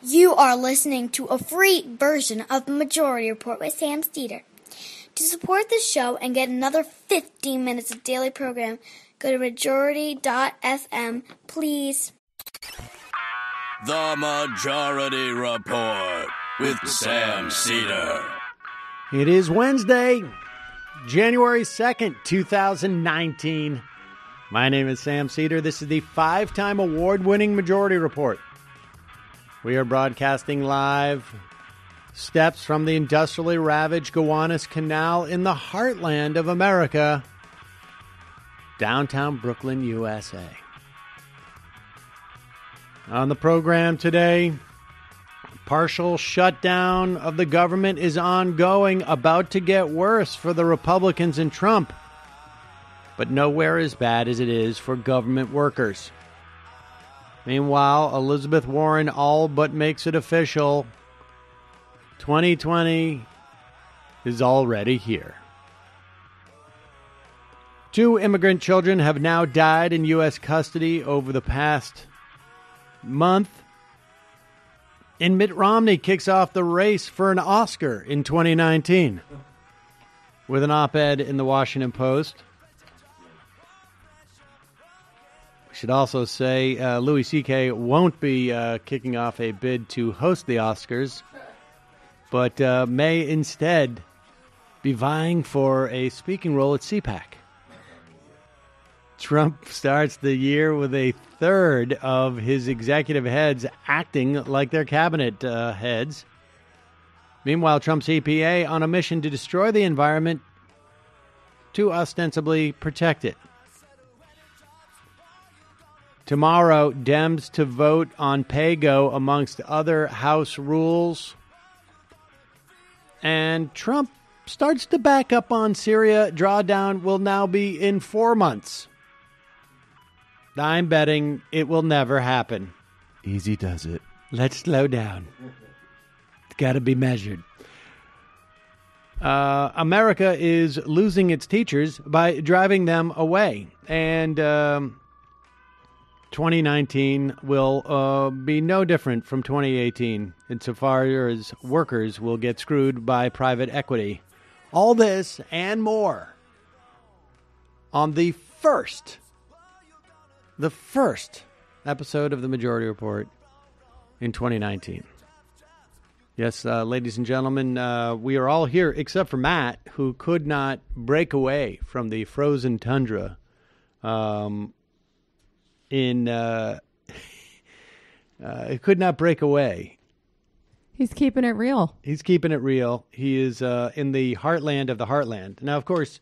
You are listening to a free version of the Majority Report with Sam Steeder. To support this show and get another 15 minutes of daily program, go to majority.fm, please. The Majority Report with Sam Steeder. It is Wednesday, January 2nd, 2019. My name is Sam Steeder. This is the 5-time award-winning Majority Report. We are broadcasting live steps from the industrially ravaged Gowanus Canal in the heartland of America, downtown Brooklyn, USA. On the program today, partial shutdown of the government is ongoing, about to get worse for the Republicans and Trump, but nowhere as bad as it is for government workers. Meanwhile, Elizabeth Warren all but makes it official. 2020 is already here. 2 immigrant children have now died in U.S. custody over the past month. And Mitt Romney kicks off the race for an Oscar in 2019 with an op-ed in the Washington Post. We should also say Louie CK won't be kicking off a bid to host the Oscars, but may instead be vying for a speaking role at CPAC. Trump starts the year with a third of his executive heads acting like their cabinet heads. Meanwhile, Trump's EPA on a mission to destroy the environment to ostensibly protect it. Tomorrow, Dems to vote on PAYGO amongst other House rules. And Trump starts to back up on Syria. Drawdown will now be in 4 months. I'm betting it will never happen. Easy does it. Let's slow down. It's got to be measured. America is losing its teachers by driving them away. And 2019 will be no different from 2018 insofar as workers will get screwed by private equity. All this and more on the first episode of the Majority Report in 2019. Yes, ladies and gentlemen, we are all here except for Matt, who could not break away from the frozen tundra it could not break away. He's keeping it real. He's keeping it real. He is in the heartland of the heartland. Now, of course,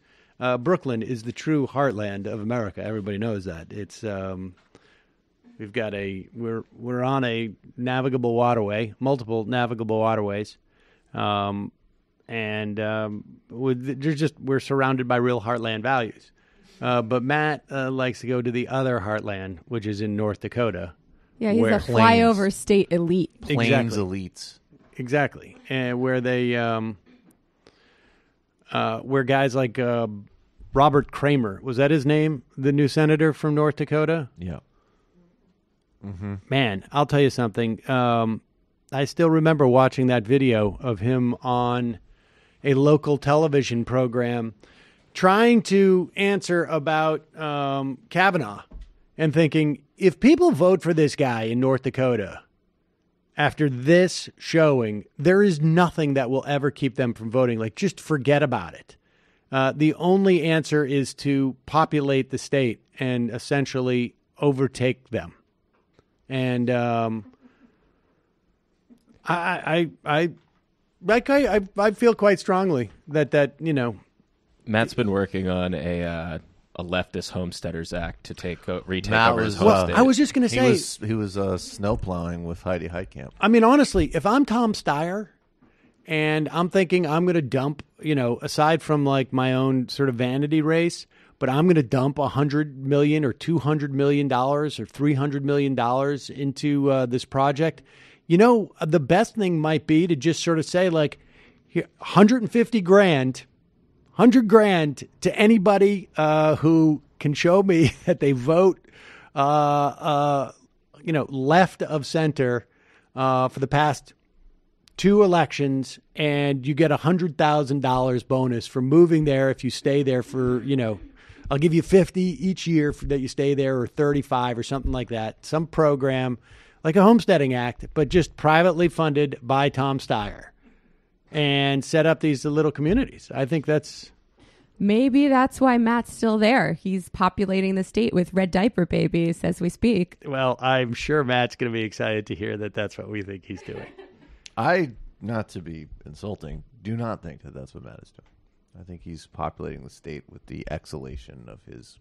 Brooklyn is the true heartland of America. Everybody knows that. It's we've got we're on a navigable waterway, multiple navigable waterways, and we're surrounded by real heartland values. But Matt likes to go to the other heartland, which is in North Dakota. Yeah, he's a flyover state elite. Plains elites. Exactly. And where they, where guys like Robert Kramer, was that his name? The new senator from North Dakota? Yeah. Mm-hmm. Man, I'll tell you something. I still remember watching that video of him on a local television program trying to answer about Kavanaugh and thinking, if people vote for this guy in North Dakota after this showing, there is nothing that will ever keep them from voting. Like, just forget about it. The only answer is to populate the state and essentially overtake them. And I feel quite strongly that you know, Matt's been working on a leftist Homesteaders Act to retake Matt over his was, home state. I was just going to say he was snow plowing with Heidi Heitkamp. I mean, honestly, if I'm Tom Steyer and I'm thinking I'm going to dump, you know, aside from like my own sort of vanity race, but I'm going to dump $100 million or $200 million or $300 million into this project, you know, the best thing might be to just sort of say, like, here, 150 grand, 100 grand to anybody who can show me that they vote, left of center for the past 2 elections, and you get $100,000 bonus for moving there if you stay there for, I'll give you 50 each year that you stay there, or 35 or something like that. Some program like a homesteading act, but just privately funded by Tom Steyer, and set up these little communities. I think maybe that's why Matt's still there. He's populating the state with red diaper babies as we speak. Well, I'm sure Matt's going to be excited to hear that that's what we think he's doing. Not to be insulting, do not think that that's what Matt is doing. I think he's populating the state with the exhalation of his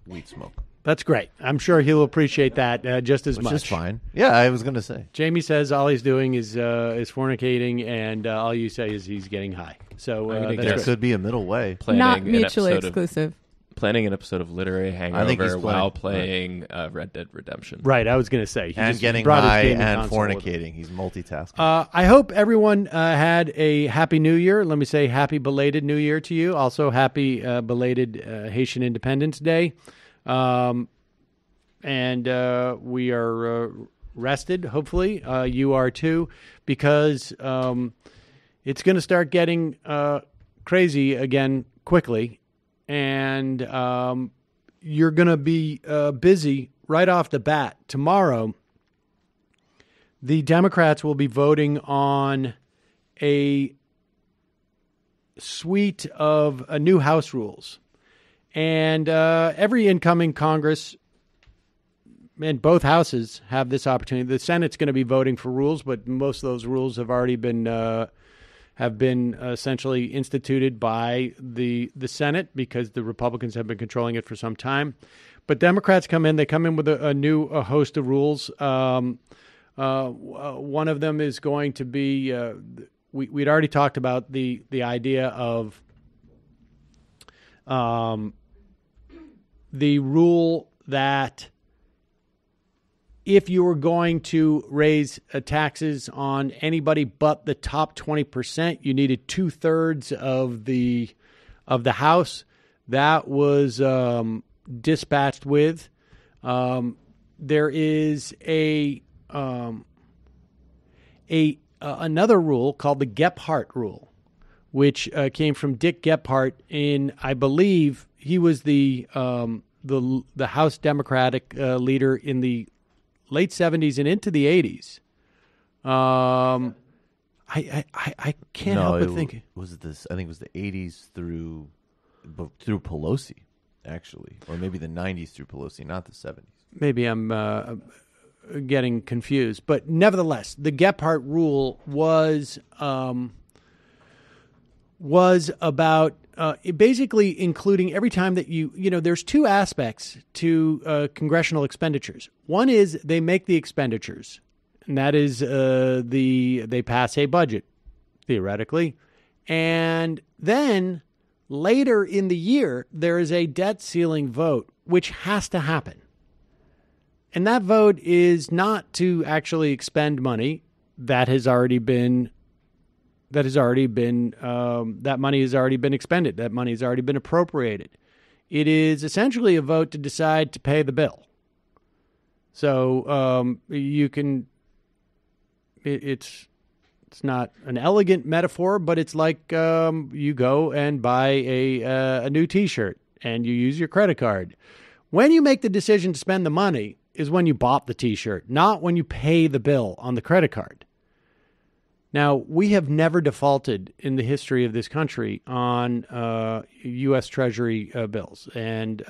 weed smoke. That's great. I'm sure he'll appreciate that just as much. Which is fine. Yeah, I was going to say. Jamie says all he's doing is fornicating, and all you say is he's getting high. So there could be a middle way. Not mutually exclusive. Planning an episode of Literary Hangover while playing Red Dead Redemption. Right, I was going to say. And getting high and fornicating. He's multitasking. I hope everyone had a happy New Year. Let me say happy belated New Year to you. Also, happy belated Haitian Independence Day. And we are rested, hopefully. You are too, because it's going to start getting crazy again quickly. And you're going to be busy right off the bat. Tomorrow, the Democrats will be voting on a suite of new House rules. And every incoming Congress and both houses have this opportunity. The Senate's going to be voting for rules, but most of those rules have already been essentially instituted by the Senate, because the Republicans have been controlling it for some time. But Democrats come in. They come in with a host of rules. One of them is going to be we'd already talked about the idea of the rule that if you were going to raise taxes on anybody but the top 20%, you needed 2/3 of the House. That was dispatched with. There is another rule called the Gephardt rule, which came from Dick Gephardt in, I believe, he was the House Democratic leader in the late 70s and into the 80s. I can't help but think. Was this? I think it was the 80s through Pelosi, actually, or maybe the 90s through Pelosi, not the 70s. Maybe I'm getting confused, but nevertheless, the Gephardt rule was about basically including every time that there's 2 aspects to congressional expenditures. One is they make the expenditures, and that is they pass a budget, theoretically. And then later in the year, there is a debt ceiling vote, which has to happen. And that vote is not to actually expend money that money has already been expended. That money has already been appropriated. It is essentially a vote to decide to pay the bill. So you can. It's not an elegant metaphor, but it's like you go and buy a new T-shirt and you use your credit card. When you make the decision to spend the money is when you bought the T-shirt, not when you pay the bill on the credit card. Now, we have never defaulted in the history of this country on U.S. Treasury bills. And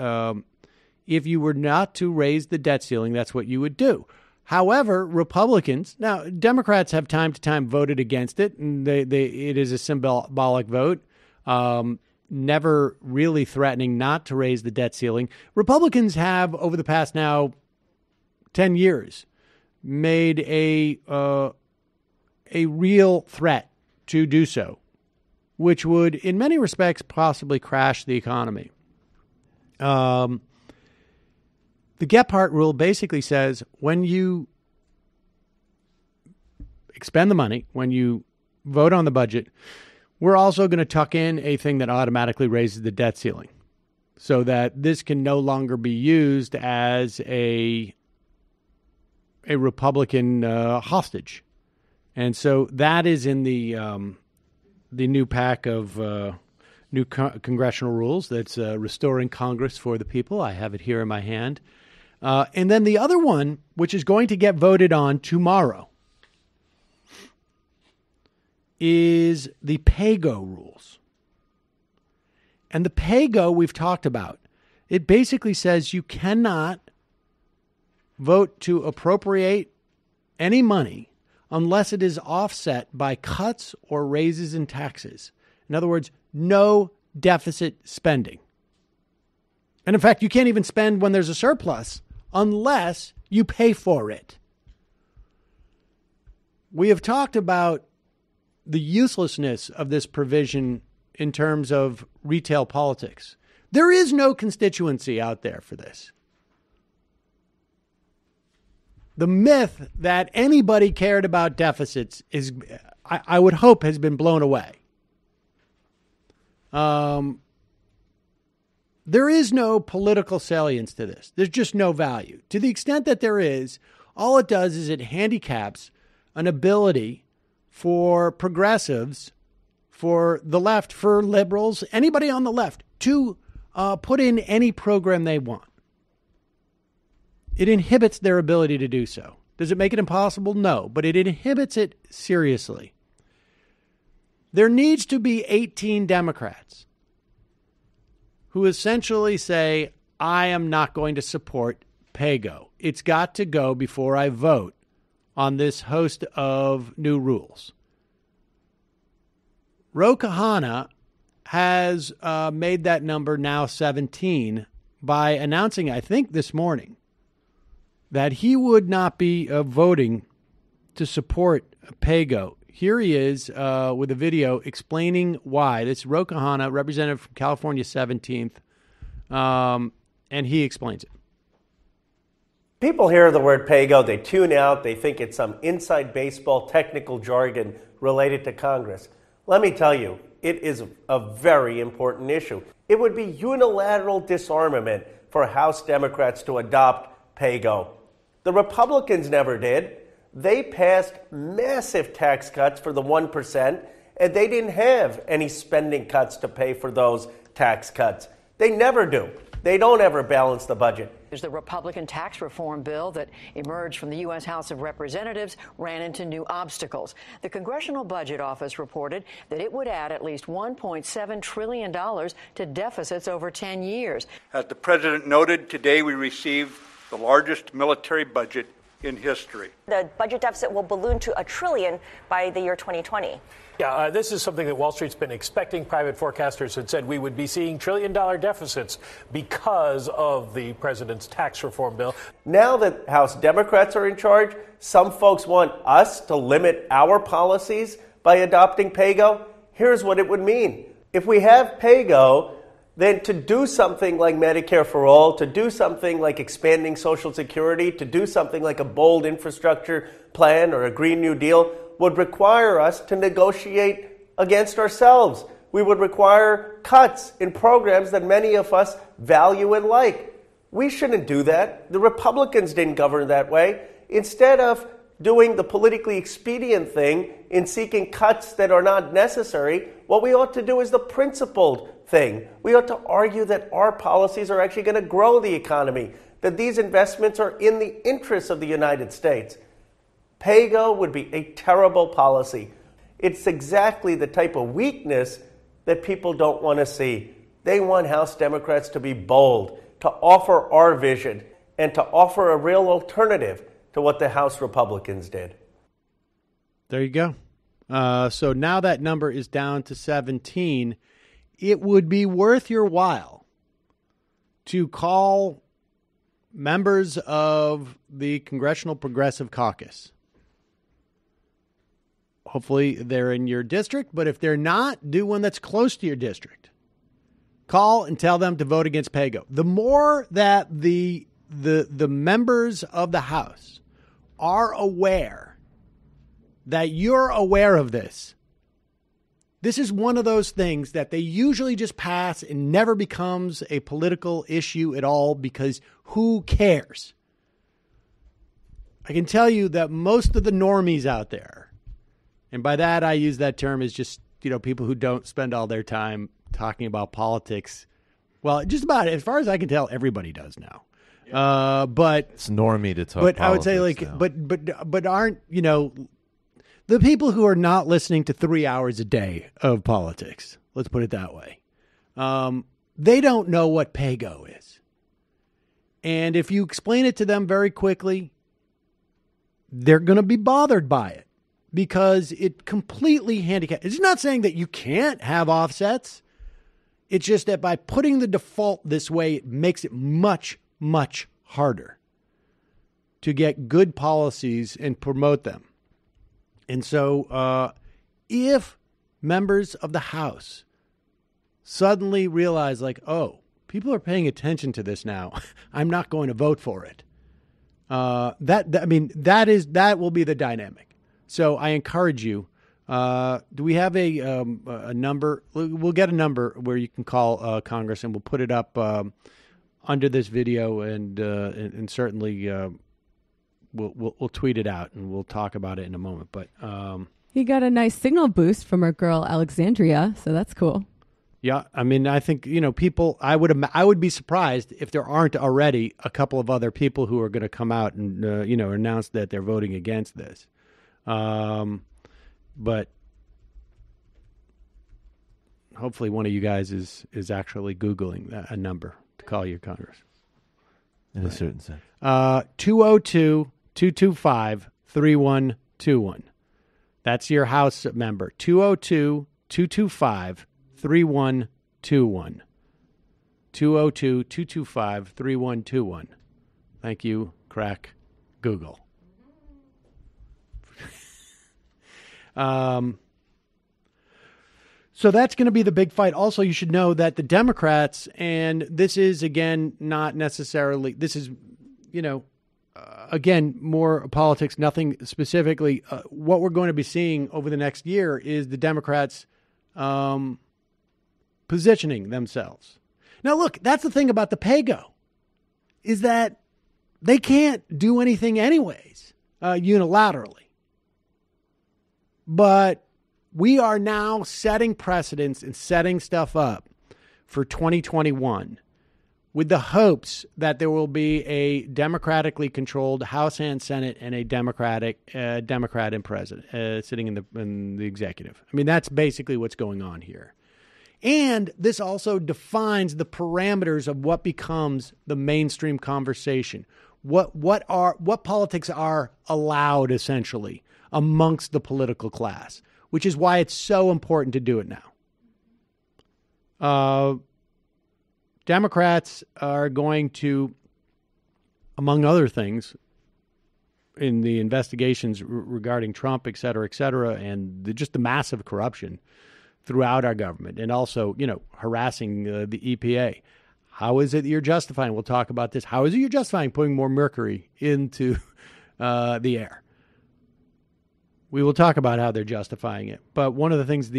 if you were not to raise the debt ceiling, that's what you would do. However, Republicans, now Democrats have time to time voted against it, and it is a symbolic vote, never really threatening not to raise the debt ceiling. Republicans have, over the past now 10 years, made a real threat to do so, which would, in many respects, possibly crash the economy. The Gephardt rule basically says when you expend the money, when you vote on the budget, we're also going to tuck in a thing that automatically raises the debt ceiling so that this can no longer be used as a Republican hostage. And so that is in the new pack of new congressional rules that's restoring Congress for the people. I have it here in my hand. And then the other one, which is going to get voted on tomorrow, is the PAYGO rules. And the PAYGO we've talked about. It basically says you cannot vote to appropriate any money unless it is offset by cuts or raises in taxes. In other words, no deficit spending. And in fact, you can't even spend when there's a surplus unless you pay for it. We have talked about the uselessness of this provision in terms of retail politics. There is no constituency out there for this. The myth that anybody cared about deficits is, I would hope, has been blown away. There is no political salience to this. There's just no value. To the extent that there is, all it does is it handicaps an ability for progressives, for the left, for liberals, anybody on the left to put in any program they want. It inhibits their ability to do so. Does it make it impossible? No, but it inhibits it seriously. There needs to be 18 Democrats who essentially say, I am not going to support PAYGO. It's got to go before I vote on this host of new rules. Khanna has made that number now 17 by announcing, I think this morning, that he would not be voting to support PAYGO. Here he is with a video explaining why. This is Khanna, representative from California 17th, and he explains it. People hear the word PAYGO, they tune out, they think it's some inside baseball technical jargon related to Congress. Let me tell you, it is a very important issue. It would be unilateral disarmament for House Democrats to adopt PAYGO. The Republicans never did. They passed massive tax cuts for the 1%, and they didn't have any spending cuts to pay for those tax cuts. They never do. They don't ever balance the budget. There's the Republican tax reform bill that emerged from the U.S. House of Representatives ran into new obstacles. The Congressional Budget Office reported that it would add at least $1.7 trillion to deficits over 10 years. As the president noted, today we received the largest military budget in history. The budget deficit will balloon to $1 trillion by the year 2020. Yeah, this is something that Wall Street's been expecting. Private forecasters had said we would be seeing trillion-dollar deficits because of the president's tax reform bill. Now that House Democrats are in charge, some folks want us to limit our policies by adopting PAYGO. Here's what it would mean. If we have PAYGO, then to do something like Medicare-for-all, to do something like expanding Social Security, to do something like a bold infrastructure plan or a Green New Deal would require us to negotiate against ourselves. We would require cuts in programs that many of us value and like. We shouldn't do that. The Republicans didn't govern that way. Instead of doing the politically expedient thing in seeking cuts that are not necessary, what we ought to do is the principled thing. We ought to argue that our policies are actually going to grow the economy, that these investments are in the interests of the United States. PAYGO would be a terrible policy. It's exactly the type of weakness that people don't want to see. They want House Democrats to be bold, to offer our vision, and to offer a real alternative to what the House Republicans did. There you go. So now that number is down to 17. It would be worth your while to call members of the Congressional Progressive Caucus. Hopefully they're in your district, but if they're not, do one that's close to your district. Call and tell them to vote against PAYGO. The more that the members of the House are aware that you're aware of this, this is one of those things that they usually just pass and never becomes a political issue at all because who cares? I can tell you that most of the normies out there, and by that I use that term as just, people who don't spend all their time talking about politics. Well, just about, as far as I can tell, everybody does now. But it's normie to talk. But I would say, like, now. but aren't the people who are not listening to 3 hours a day of politics? Let's put it that way. They don't know what PAYGO is, and if you explain it to them very quickly, they're going to be bothered by it because it completely handicaps. It's not saying that you can't have offsets. It's just that by putting the default this way, it makes it much, much harder to get good policies and promote them. And so if members of the House suddenly realize, like, oh, people are paying attention to this now, I'm not going to vote for it. That will be the dynamic. So I encourage you. Do we have a number? We'll get a number where you can call Congress, and we'll put it up under this video, and certainly we'll tweet it out, and we'll talk about it in a moment. But he got a nice signal boost from our girl Alexandria, so that's cool. Yeah, I mean, I think people. I would be surprised if there aren't already a couple of other people who are going to come out and announce that they're voting against this. But hopefully one of you guys is actually Googling a number to call your Congress. In a certain sense. 202-225-3121. That's your House member. 202-225-3121. 202-225-3121. Thank you, crack Google. So that's going to be the big fight. Also, you should know that the Democrats, and this is, again, not necessarily, this is, again, more politics, nothing specifically. What we're going to be seeing over the next year is the Democrats positioning themselves. Now, look, that's the thing about the PAYGO, is that they can't do anything anyways, unilaterally. But we are now setting precedents and setting stuff up for 2021 with the hopes that there will be a democratically controlled House and Senate and a Democrat and president sitting in the executive. I mean, that's basically what's going on here. And this also defines the parameters of what becomes the mainstream conversation. What politics are allowed, essentially, amongst the political class, which is why it's so important to do it now. Democrats are going to, among other things, in the investigations regarding Trump, et cetera, and just the massive corruption throughout our government, and also, harassing the EPA. How is it you're justifying? We'll talk about this. How is it you're justifying putting more mercury into the air? We will talk about how they're justifying it. But one of the things,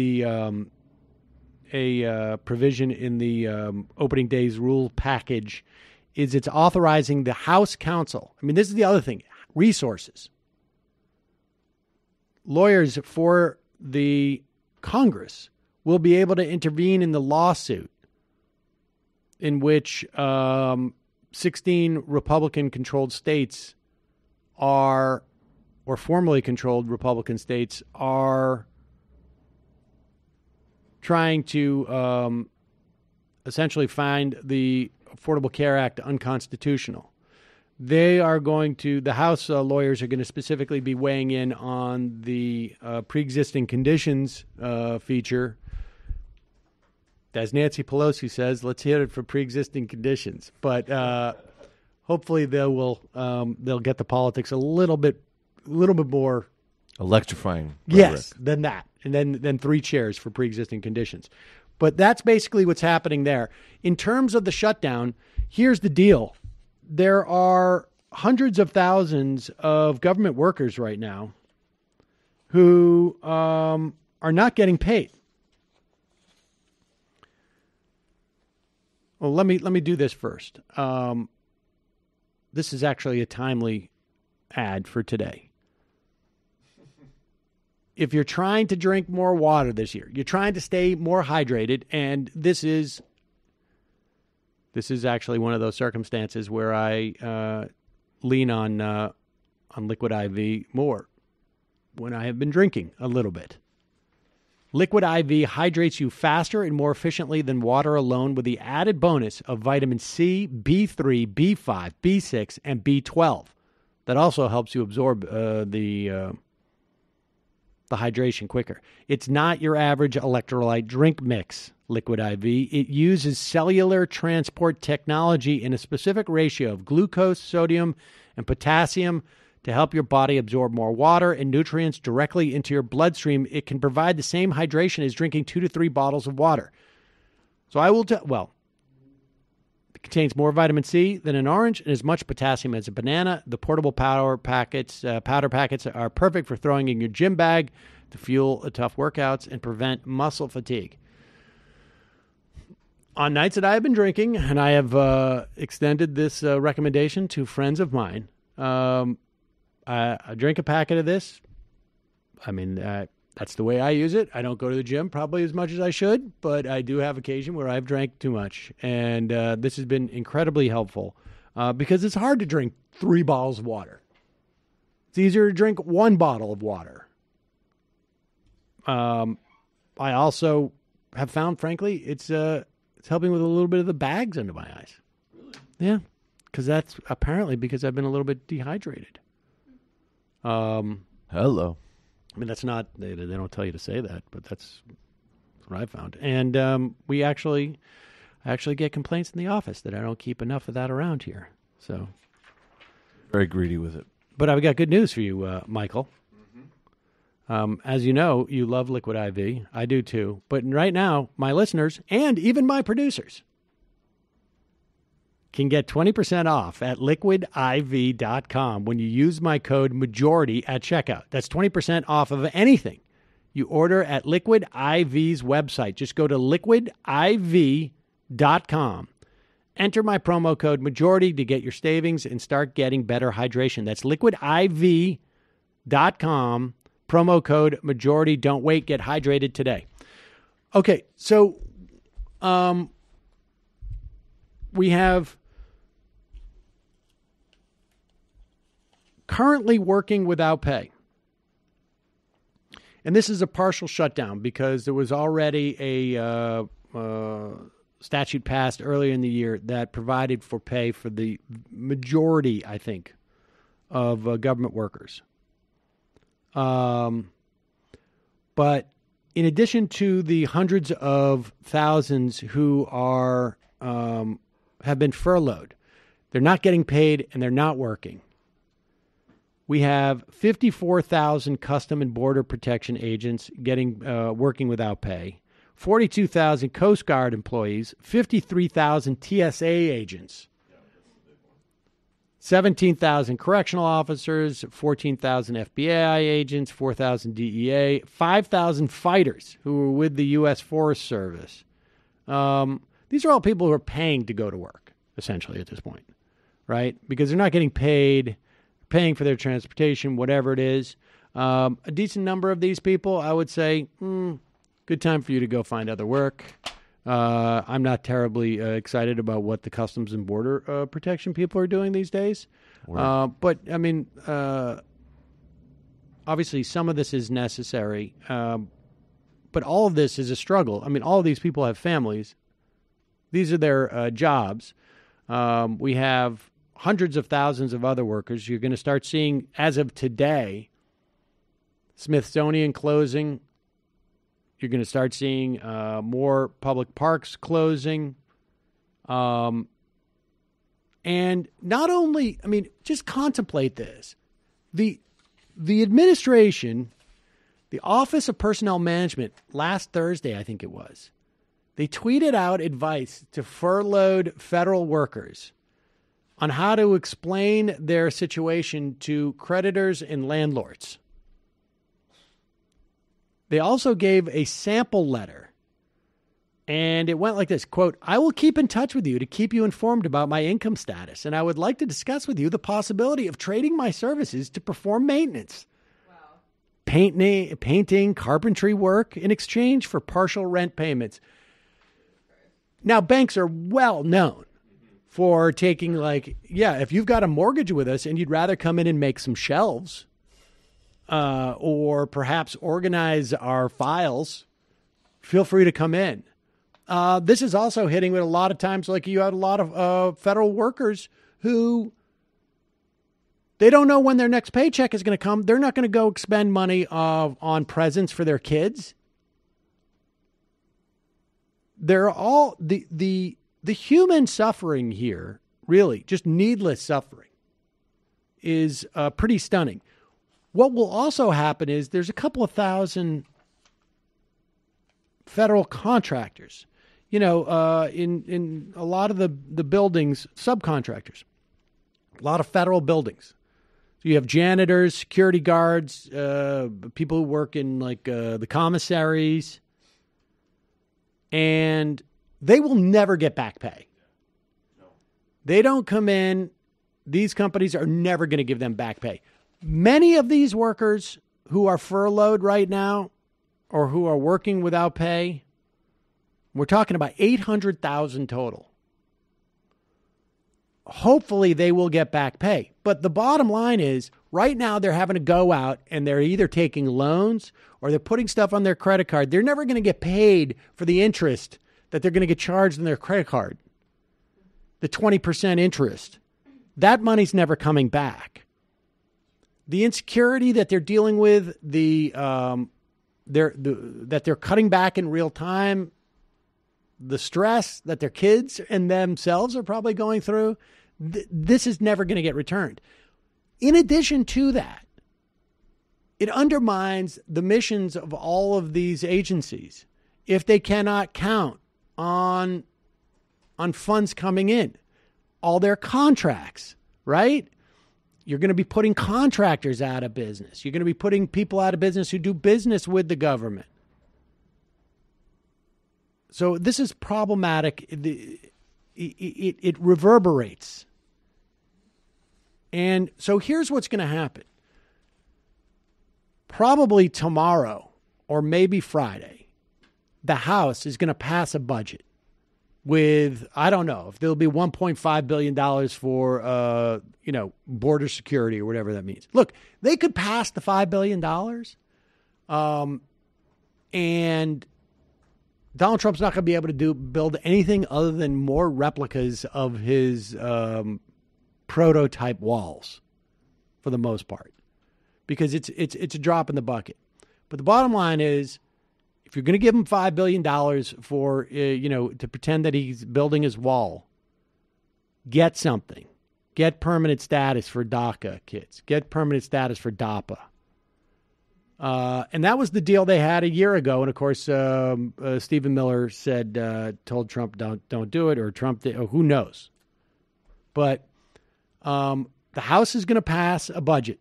a provision in the opening day's rule package is it's authorizing the House counsel. I mean, this is the other thing. Resources. Lawyers for the Congress will be able to intervene in the lawsuit in which 16 Republican-controlled states are, or formerly controlled Republican states, are trying to essentially find the Affordable Care Act unconstitutional. They are going to, the House lawyers are going to specifically be weighing in on the pre-existing conditions feature. As Nancy Pelosi says, let's hit it for pre-existing conditions. But hopefully they'll get the politics a little bit more electrifying. Yes, than that, and then 3 chairs for pre-existing conditions. But that's basically what's happening there. In terms of the shutdown, here's the deal: there are hundreds of thousands of government workers right now who are not getting paid. Well, let me do this first. This is actually a timely ad for today. If you're trying to drink more water this year, you're trying to stay more hydrated, and this is actually one of those circumstances where I lean on Liquid IV more when I have been drinking a little bit. Liquid IV hydrates you faster and more efficiently than water alone, with the added bonus of vitamin C, B3, B5, B6, and B12. That also helps you absorb the hydration quicker. It's not your average electrolyte drink mix, Liquid IV. It uses cellular transport technology in a specific ratio of glucose, sodium, and potassium to help your body absorb more water and nutrients directly into your bloodstream. It can provide the same hydration as drinking 2 to 3 bottles of water. So I will it contains more vitamin C than an orange and as much potassium as a banana. The portable powder packets are perfect for throwing in your gym bag to fuel tough workouts and prevent muscle fatigue. On nights that I have been drinking, and I have extended this recommendation to friends of mine, I drink a packet of this. I mean, that's the way I use it. I don't go to the gym probably as much as I should, but I do have occasion where I've drank too much. And this has been incredibly helpful because it's hard to drink 3 bottles of water. It's easier to drink 1 bottle of water. I also have found, frankly, it's helping with a little bit of the bags under my eyes. Really? Yeah, because that's apparently because I've been a little bit dehydrated. Hello. I mean, that's not, they don't tell you to say that, but that's what I found. And I actually get complaints in the office that I don't keep enough of that around here. So very greedy with it. But I've got good news for you, Michael. As you know, you love Liquid IV. I do too. But right now, my listeners and even my producers can get 20% off at liquidiv.com when you use my code MAJORITY at checkout. That's 20% off of anything you order at Liquid IV's website. Just go to liquidiv.com. Enter my promo code MAJORITY to get your savings and start getting better hydration. That's liquidiv.com. Promo code MAJORITY. Don't wait. Get hydrated today. Okay, so we have currently working without pay. And this is a partial shutdown because there was already a statute passed earlier in the year that provided for pay for the majority, I think, of government workers. But in addition to the hundreds of thousands who are have been furloughed, they're not getting paid and they're not working. We have 54,000 Custom and Border Protection agents working without pay, 42,000 Coast Guard employees, 53,000 TSA agents, 17,000 correctional officers, 14,000 FBI agents, 4,000 DEA, 5,000 fighters who were with the U.S. Forest Service. These are all people who are paying to go to work, essentially, at this point, right? Because they're not getting paid, paying for their transportation, whatever it is. A decent number of these people, I would say, good time for you to go find other work. I'm not terribly excited about what the Customs and Border Protection people are doing these days. But, I mean, obviously some of this is necessary. But all of this is a struggle. I mean, all of these people have families. These are their jobs. We have hundreds of thousands of other workers. You're going to start seeing, as of today, Smithsonian closing. You're going to start seeing more public parks closing. And not only, I mean, just contemplate this. The administration, the Office of Personnel Management, last Thursday, I think it was, they tweeted out advice to furloughed federal workers on how to explain their situation to creditors and landlords. They also gave a sample letter And it went like this, quote, "I will keep in touch with you to keep you informed about my income status, and I would like to discuss with you the possibility of trading my services to perform maintenance. Wow. Painting, carpentry work in exchange for partial rent payments." Now, banks are well known for taking if you've got a mortgage with us and you'd rather come in and make some shelves or perhaps organize our files, feel free to come in. This is also hitting with a lot of times, like you had a lot of federal workers who they don't know when their next paycheck is going to come. They're not going to go expend money on presents for their kids. They're all the human suffering here, really, just needless suffering, is pretty stunning. What will also happen is there's a couple of thousand federal contractors, in a lot of the buildings, subcontractors, a lot of federal buildings. So you have janitors, security guards, people who work in the commissaries, and they will never get back pay. They don't come in. These companies are never going to give them back pay. Many of these workers who are furloughed right now or who are working without pay, we're talking about 800,000 total. Hopefully they will get back pay. But the bottom line is right now they're having to go out and they're either taking loans or they're putting stuff on their credit card. They're never going to get paid for the interest that they're going to get charged on their credit card. The 20% interest. That money's never coming back. The insecurity that they're dealing with, that they're cutting back in real time, the stress that their kids and themselves are probably going through, this is never going to get returned. In addition to that, it undermines the missions of all of these agencies if they cannot count on funds coming in. All their contracts, right? You're going to be putting contractors out of business. You're going to be putting people out of business who do business with the government. So this is problematic. It reverberates. And so here's what's going to happen. Probably tomorrow or maybe Friday, the House is going to pass a budget with, I don't know, if there'll be $1.5 billion for, border security or whatever that means. Look, they could pass the $5 billion and Donald Trump's not going to be able to build anything other than more replicas of his prototype walls for the most part, because it's a drop in the bucket. But the bottom line is, if you're going to give him $5 billion for, to pretend that he's building his wall, get something. Get permanent status for DACA kids. Get permanent status for DAPA. And that was the deal they had a year ago. And, of course, Stephen Miller told Trump, don't do it, or Trump did, or who knows. But the House is going to pass a budget,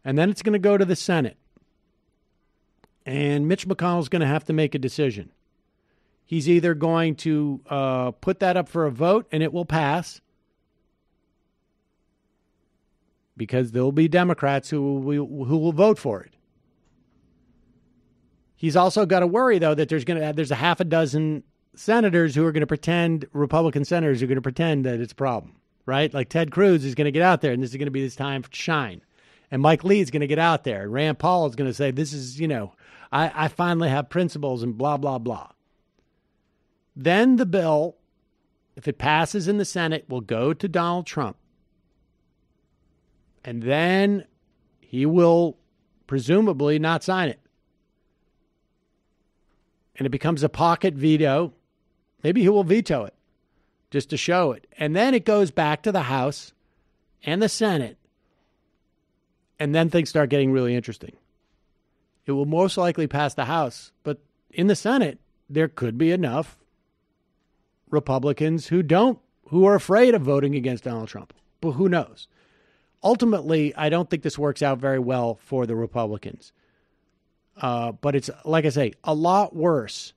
and then it's going to go to the Senate. And Mitch McConnell's going to have to make a decision. He's either going to put that up for a vote and it will pass, because there will be Democrats who will vote for it. He's also got to worry, though, that there's a half a dozen senators who are going to pretend, Republican senators who are going to pretend that it's a problem, right? Like Ted Cruz is going to get out there and this is going to be his time to shine. And Mike Lee is going to get out there. And Rand Paul is going to say, this is, I finally have principles and blah, blah, blah. Then the bill, if it passes in the Senate, will go to Donald Trump. And then he will presumably not sign it. And it becomes a pocket veto. Maybe he will veto it just to show it. And then it goes back to the House and the Senate. And then things start getting really interesting. It will most likely pass the House, but in the Senate, there could be enough Republicans who are afraid of voting against Donald Trump. But who knows? Ultimately, I don't think this works out very well for the Republicans. But it's, like I say, a lot worse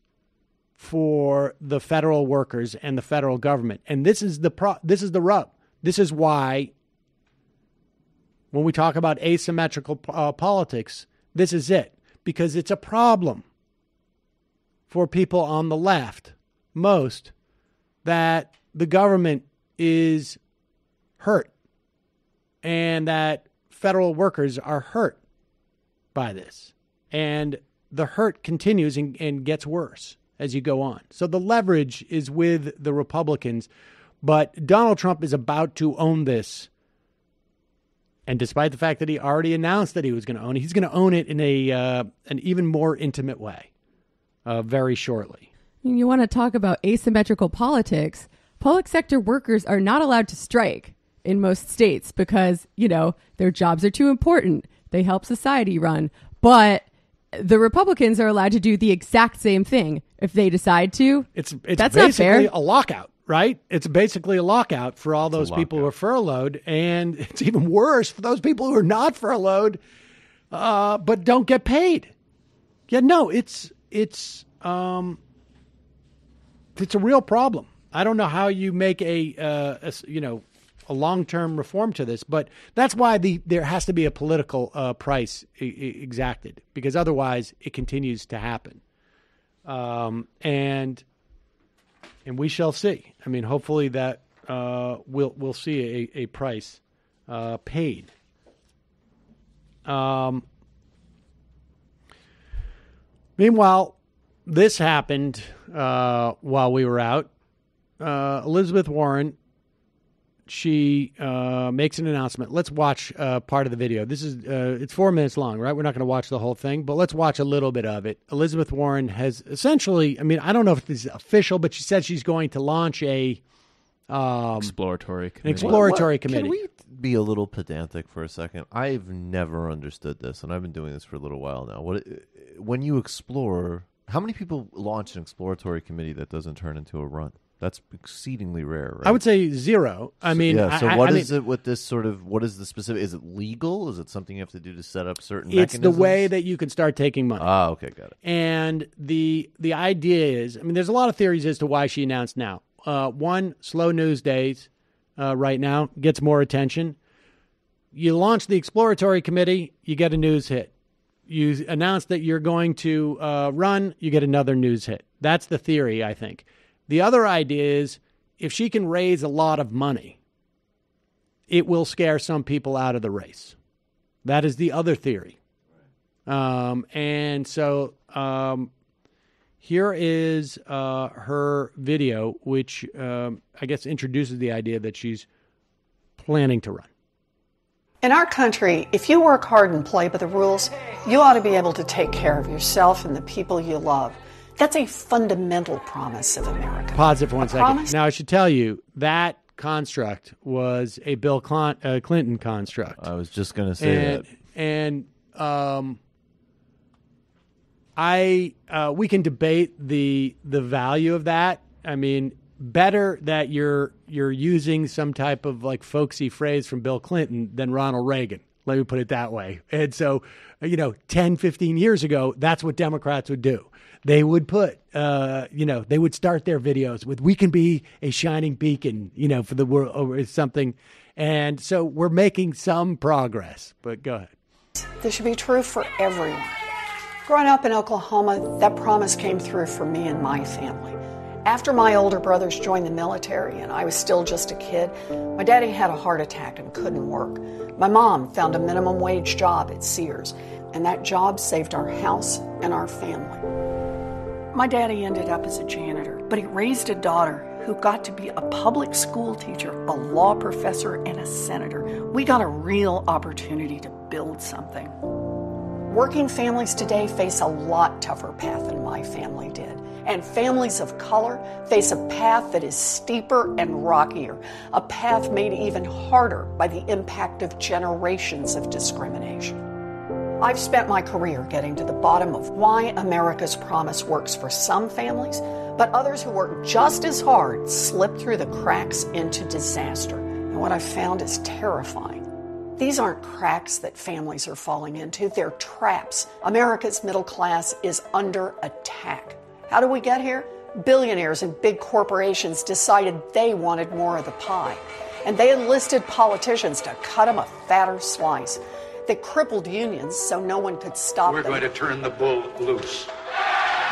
for the federal workers and the federal government. And this is the rub. This is why when we talk about asymmetrical politics, this is it. Because it's a problem for people on the left, most, that the government is hurt and that federal workers are hurt by this. And the hurt continues and gets worse as you go on. So the leverage is with the Republicans, but Donald Trump is about to own this. And despite the fact that he already announced that he was going to own it, he's going to own it in an even more intimate way very shortly. You want to talk about asymmetrical politics? Public sector workers are not allowed to strike in most states because, their jobs are too important. They help society run. But the Republicans are allowed to do the exact same thing if they decide to. It's That's basically not fair. a lockout, right? It's basically a lockout for all those people who are furloughed. And it's even worse for those people who are not furloughed but don't get paid. Yeah, no, it's a real problem. I don't know how you make a long-term reform to this, but that's why there has to be a political price exacted, because otherwise it continues to happen. And we shall see. I mean, hopefully that we'll see a price paid. Meanwhile, this happened while we were out. Elizabeth Warren, she makes an announcement. Let's watch part of the video. This is it's 4 minutes long, right? We're not going to watch the whole thing, but let's watch a little bit of it. Elizabeth Warren has essentially, I don't know if this is official, but she said she's going to launch a exploratory committee. An exploratory committee. Can we be a little pedantic for a second? I've never understood this, and I've been doing this for a little while now. When you explore, how many people launch an exploratory committee that doesn't turn into a run? That's exceedingly rare, right? I would say zero. So what is it with this sort of, what is the specific, is it legal? Is it something you have to do to set up certain mechanisms? It's the way that you can start taking money. Ah, okay, got it. And the idea is, there's a lot of theories as to why she announced now. One, slow news days right now gets more attention. You launch the exploratory committee, you get a news hit. You announce that you're going to run, you get another news hit. That's the theory, I think. The other idea is if she can raise a lot of money, it will scare some people out of the race. That is the other theory. And so here is her video, which I guess introduces the idea that she's planning to run. In our country, if you work hard and play by the rules, you ought to be able to take care of yourself and the people you love. That's a fundamental promise of America. Pause it for 1 second. Promise? Now, I should tell you that construct was a Bill Clinton construct. I was just going to say that. And we can debate the value of that. Better that you're using some type of folksy phrase from Bill Clinton than Ronald Reagan. Let me put it that way. And so, 10, 15 years ago, that's what Democrats would do. They would put, they would start their videos with, we can be a shining beacon, for the world or something. And so we're making some progress, but go ahead. This should be true for everyone. Growing up in Oklahoma, that promise came through for me and my family. After my older brothers joined the military and I was still just a kid, my daddy had a heart attack and couldn't work. My mom found a minimum wage job at Sears, and that job saved our house and our family. My daddy ended up as a janitor, but he raised a daughter who got to be a public school teacher, a law professor, and a senator. We got a real opportunity to build something. Working families today face a lot tougher path than my family did. And families of color face a path that is steeper and rockier, a path made even harder by the impact of generations of discrimination. I've spent my career getting to the bottom of why America's promise works for some families, but others who work just as hard slip through the cracks into disaster. And what I've found is terrifying. These aren't cracks that families are falling into, they're traps. America's middle class is under attack. How do we get here? Billionaires and big corporations decided they wanted more of the pie, and they enlisted politicians to cut them a fatter slice. They crippled unions so no one could stop them. We're going to turn the bull loose.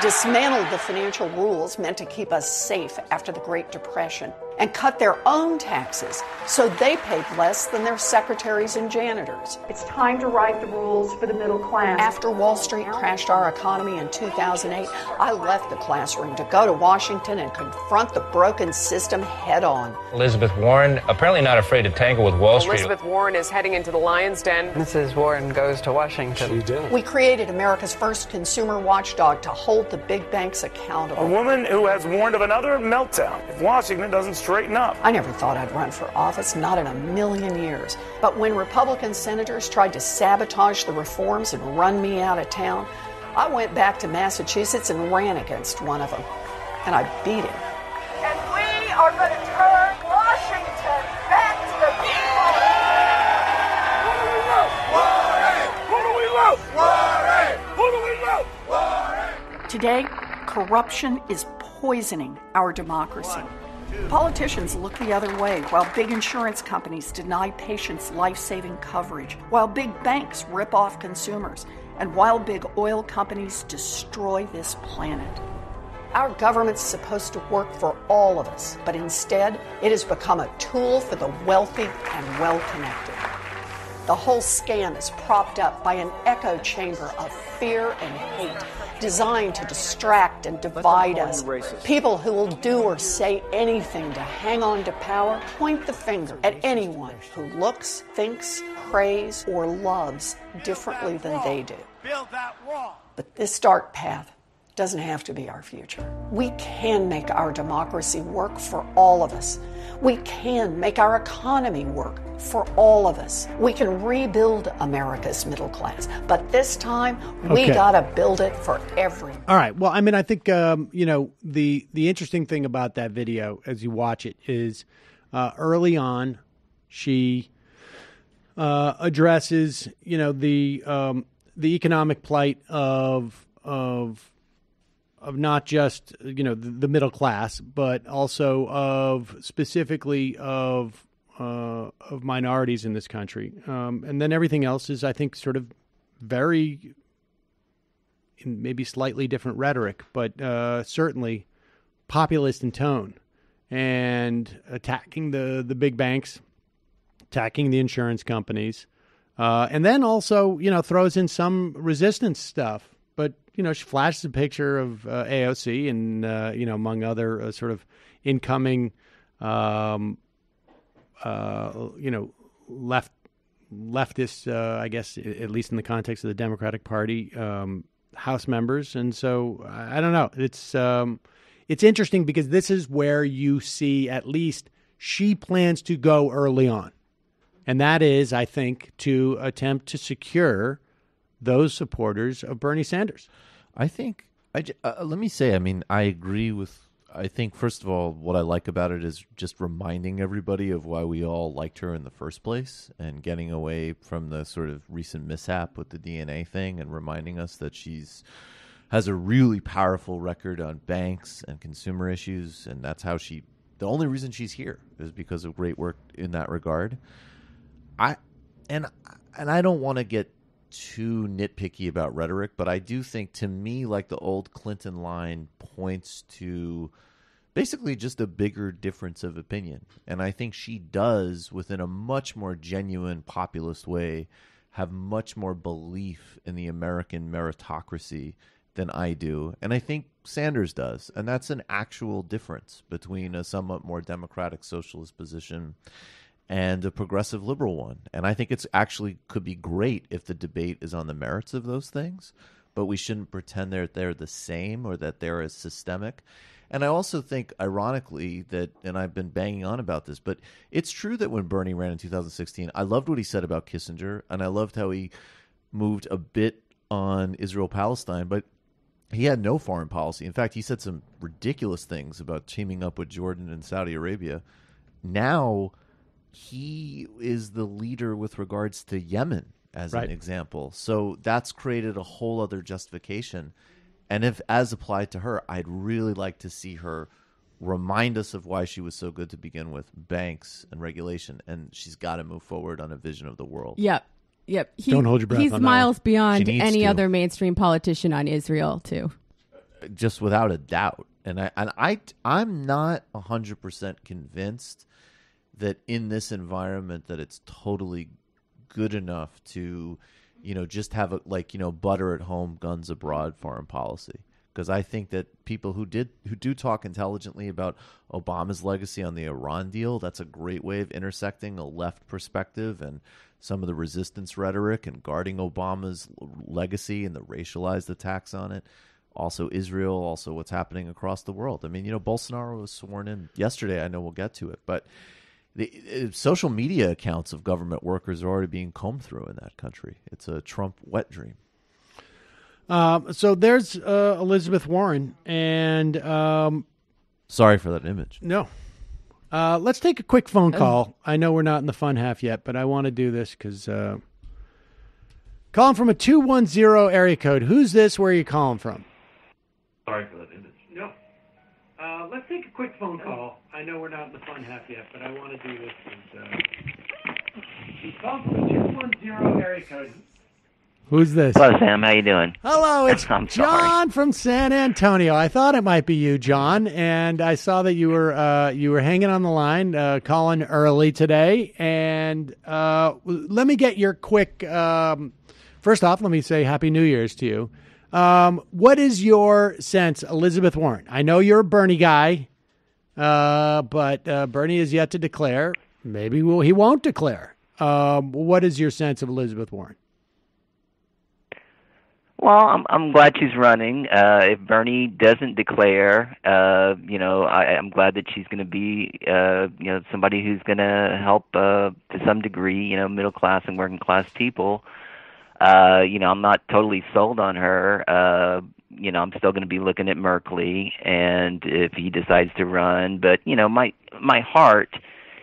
Dismantled the financial rules meant to keep us safe after the Great Depression, and cut their own taxes so they paid less than their secretaries and janitors. It's time to write the rules for the middle class. After Wall Street crashed our economy in 2008, I left the classroom to go to Washington and confront the broken system head on. Elizabeth Warren, apparently not afraid to tangle with Wall Street. Elizabeth Warren is heading into the lion's den. Mrs. Warren goes to Washington. She did. We created America's first consumer watchdog to hold the big banks accountable. A woman who has warned of another meltdown if Washington doesn't straighten up. I never thought I'd run for office, not in a million years. But when Republican senators tried to sabotage the reforms and run me out of town, I went back to Massachusetts and ran against one of them. And I beat him. And we are going to turn Washington back to the people. Who do we love? Warren! Who do we love? Warren! Today, corruption is poisoning our democracy. Politicians look the other way while big insurance companies deny patients life-saving coverage, while big banks rip off consumers, and while big oil companies destroy this planet. Our government's supposed to work for all of us, but instead it has become a tool for the wealthy and well-connected. The whole scam is propped up by an echo chamber of fear and hate, designed to distract and divide us. People who will do or say anything to hang on to power point the finger at anyone who looks, thinks, prays, or loves differently than they do. Build that wall. But this dark path doesn't have to be our future. We can make our democracy work for all of us. We can make our economy work for all of us. We can rebuild America's middle class, but this time we got to build it for everyone. All right. Well, I mean, I think the interesting thing about that video as you watch it is early on she addresses the economic plight of not just the middle class, but also of specifically of minorities in this country, and then everything else is, I think, sort of very, in maybe slightly different rhetoric, but certainly populist in tone, and attacking the big banks, attacking the insurance companies, and then also throws in some resistance stuff. But she flashes a picture of AOC and among other sort of incoming leftist, I guess, at least in the context of the Democratic Party, House members. And so I don't know. It's interesting because this is where you see at least she plans to go early on. And that is, I think, to attempt to secure those supporters of Bernie Sanders. I think, let me say, I mean, I agree with, I think, first of all, what I like about it is just reminding everybody of why we all liked her in the first place and getting away from the sort of recent mishap with the DNA thing and reminding us that has a really powerful record on banks and consumer issues. And that's how the only reason she's here is because of great work in that regard. I don't want to get too nitpicky about rhetoric, but I do think, to me, like the old Clinton line points to basically just a bigger difference of opinion. And I think she does, within a much more genuine populist way, have much more belief in the American meritocracy than I do. And I think Sanders does. And that's an actual difference between a somewhat more democratic socialist position and a progressive liberal one. And I think it's actually could be great if the debate is on the merits of those things, but we shouldn't pretend they're the same or that they're as systemic. And I also think, ironically, that, and I've been banging on about this, but it's true that when Bernie ran in 2016, I loved what he said about Kissinger, and I loved how he moved a bit on Israel-Palestine, but he had no foreign policy. In fact, he said some ridiculous things about teaming up with Jordan and Saudi Arabia. Now he is the leader with regards to Yemen, as an example. So that's created a whole other justification. And if, as applied to her, I'd really like to see her remind us of why she was so good to begin with, banks and regulation, and she's got to move forward on a vision of the world. Yep. Don't hold your breath He's on that miles one. beyond She needs any to. other mainstream politician on Israel, too. Just without a doubt. And I'm not 100% convinced that in this environment that it's totally good enough to, just have butter at home, guns abroad foreign policy. Because I think that people who do talk intelligently about Obama's legacy on the Iran deal, that's a great way of intersecting a left perspective and some of the resistance rhetoric and guarding Obama's legacy and the racialized attacks on it. Also Israel, also what's happening across the world. I mean, Bolsonaro was sworn in yesterday. I know we'll get to it, but the social media accounts of government workers are already being combed through in that country. It's a Trump wet dream. So there's Elizabeth Warren, and sorry for that image. No. Let's take a quick phone call. I know we're not in the fun half yet, but I want to do this because calling from a 210 area code. Who's this? Where are you calling from? Sorry for that image. No. Let's take a quick phone call. I know we're not in the fun half yet, but I want to do this because he's calling from a 210 area code. Who's this? Hello, Sam. How you doing? Hello, it's I'm John from San Antonio. I thought it might be you, John, and I saw that you were hanging on the line, calling early today. And let me get your quick. First off, let me say Happy New Year's to you. What is your sense, Elizabeth Warren? I know you're a Bernie guy, but Bernie is yet to declare. Maybe he won't declare. What is your sense of Elizabeth Warren? Well, I'm glad she's running. If Bernie doesn't declare, I'm glad that she's going to be, somebody who's going to help to some degree, middle class and working class people. I'm not totally sold on her. I'm still going to be looking at Merkley, and if he decides to run, but my heart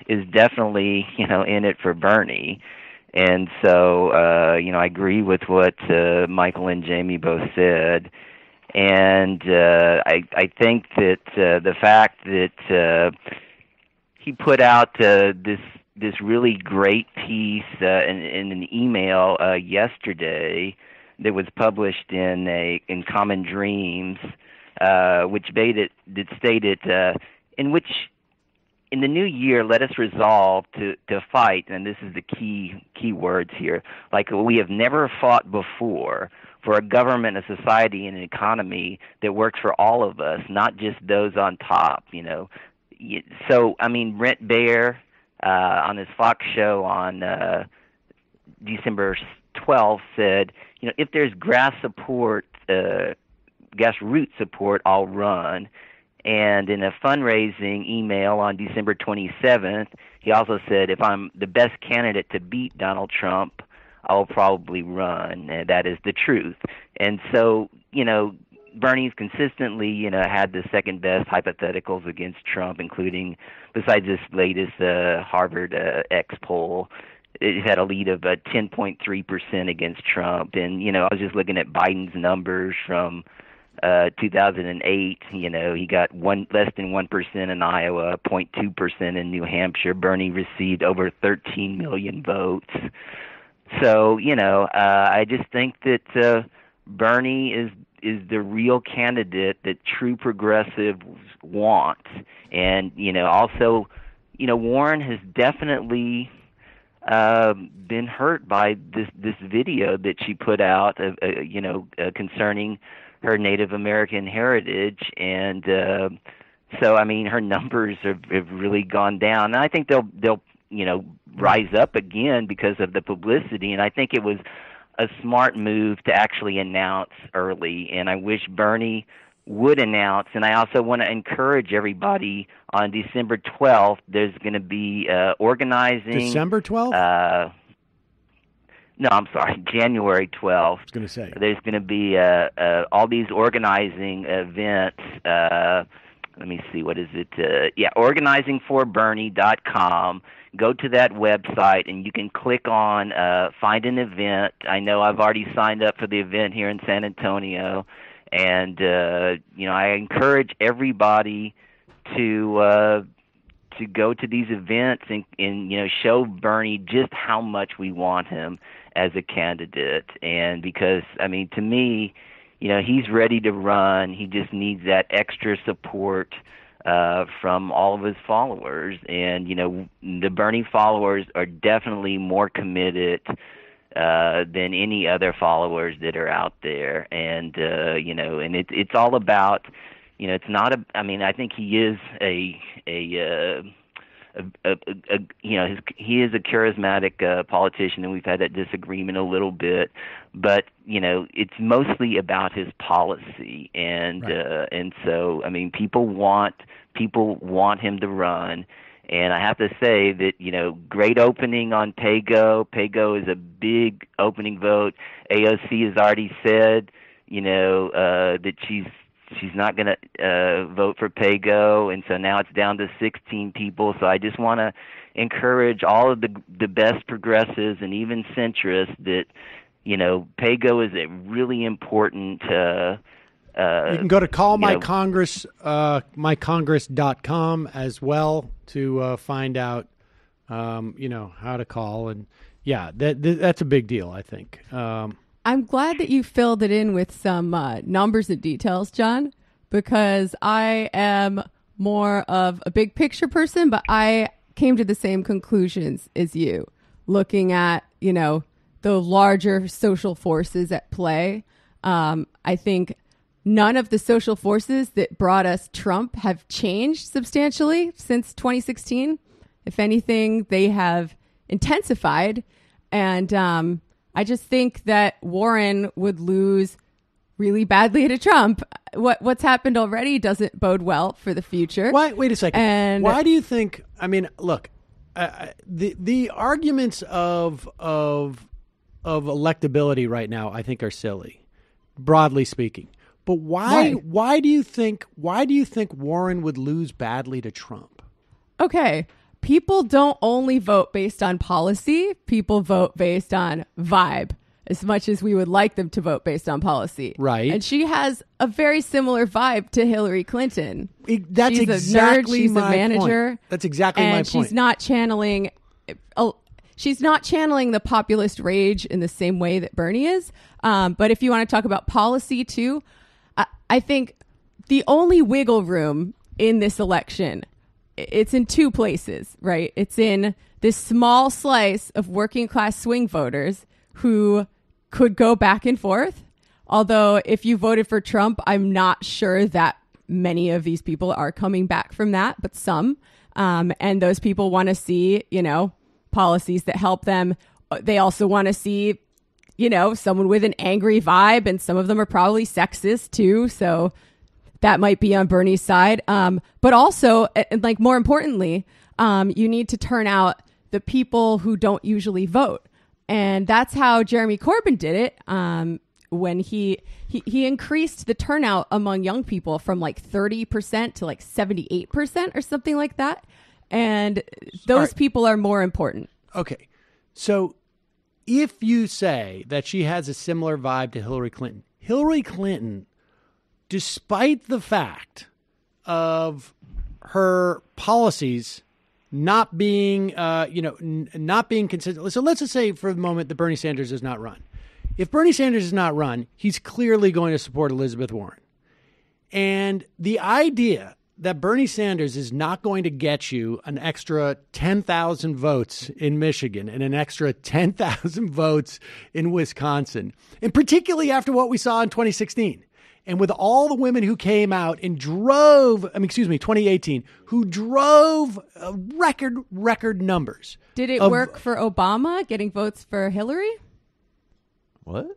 is definitely in it for Bernie. And so, I agree with what Michael and Jamie both said. And I think that the fact that he put out this really great piece in an email yesterday that was published in Common Dreams, which stated in which, in the new year, let us resolve to fight, and this is the key words here, like we have never fought before, for a government, a society, and an economy that works for all of us, not just those on top, So, Brent Baer, on his Fox show on December 12th said, if there's grassroots support, I'll run. And in a fundraising email on December 27th, he also said, if I'm the best candidate to beat Donald Trump, I'll probably run. And that is the truth. And so, Bernie's consistently, had the second best hypotheticals against Trump, including, besides this latest Harvard X poll, it had a lead of 10.3% against Trump. And, I was just looking at Biden's numbers from 2008, he got less than 1% in Iowa, 0.2% in New Hampshire. Bernie received over 13 million votes. So, I just think that Bernie is the real candidate that true progressives want. And, also, Warren has definitely been hurt by this video that she put out, concerning her Native American heritage, and so her numbers have really gone down. And I think they'll rise up again because of the publicity. And I think it was a smart move to actually announce early. And I wish Bernie would announce. And I also want to encourage everybody on December 12th. There's going to be organizing. December 12th. No, I'm sorry, January 12th. I was going to say. There's going to be all these organizing events. Let me see, what is it? organizingforbernie.com. Go to that website, and you can click on find an event. I know I've already signed up for the event here in San Antonio, And I encourage everybody to go to these events and show Bernie just how much we want him as a candidate. And because, to me, he's ready to run. He just needs that extra support from all of his followers. And, the Bernie followers are definitely more committed than any other followers that are out there. And, and it's all about, it's not I think he is he is a charismatic politician, and we've had that disagreement a little bit, but it's mostly about his policy, and right. And so people want him to run, and I have to say that great opening on PAYGO. PAYGO is a big opening vote. AOC has already said that she's not going to vote for PAYGO, and so now it's down to 16 people. So I just want to encourage all of the best progressives and even centrists that, PAYGO is a really important you can go to callmycongress, mycongress.com as well to find out, how to call. And yeah, that's a big deal, I think. I'm glad that you filled it in with some numbers and details, John, because I am more of a big picture person, but I came to the same conclusions as you, looking at, the larger social forces at play. I think none of the social forces that brought us Trump have changed substantially since 2016. If anything, they have intensified. And I just think that Warren would lose really badly to Trump. What's happened already doesn't bode well for the future. Wait a second. And why do you think? Look, the arguments of electability right now, I think, are silly, broadly speaking. But why? Right. Why do you think Warren would lose badly to Trump? Okay. People don't only vote based on policy. People vote based on vibe, as much as we would like them to vote based on policy. Right. And she has a very similar vibe to Hillary Clinton. That's she's exactly a nerd. She's my a manager. Point. That's exactly my point. And she's not channeling the populist rage in the same way that Bernie is. But if you want to talk about policy too, I think the only wiggle room in this election, it's in two places, right? It's in this small slice of working class swing voters who could go back and forth. Although if you voted for Trump, I'm not sure that many of these people are coming back from that, but some. And those people want to see, policies that help them. They also want to see, someone with an angry vibe, and some of them are probably sexist too. So that might be on Bernie's side. But also, like, more importantly, you need to turn out the people who don't usually vote. And that's how Jeremy Corbyn did it when he increased the turnout among young people from like 30% to like 78% or something like that. And those people are more important. Okay. So if you say that she has a similar vibe to Hillary Clinton, despite the fact of her policies not being, not being consistent. So let's just say for the moment that Bernie Sanders does not run. If Bernie Sanders does not run, he's clearly going to support Elizabeth Warren. And the idea that Bernie Sanders is not going to get you an extra 10,000 votes in Michigan and an extra 10,000 votes in Wisconsin, and particularly after what we saw in 2016. And with all the women who came out and 2018, who drove record numbers. Did it work for Obama getting votes for Hillary? What?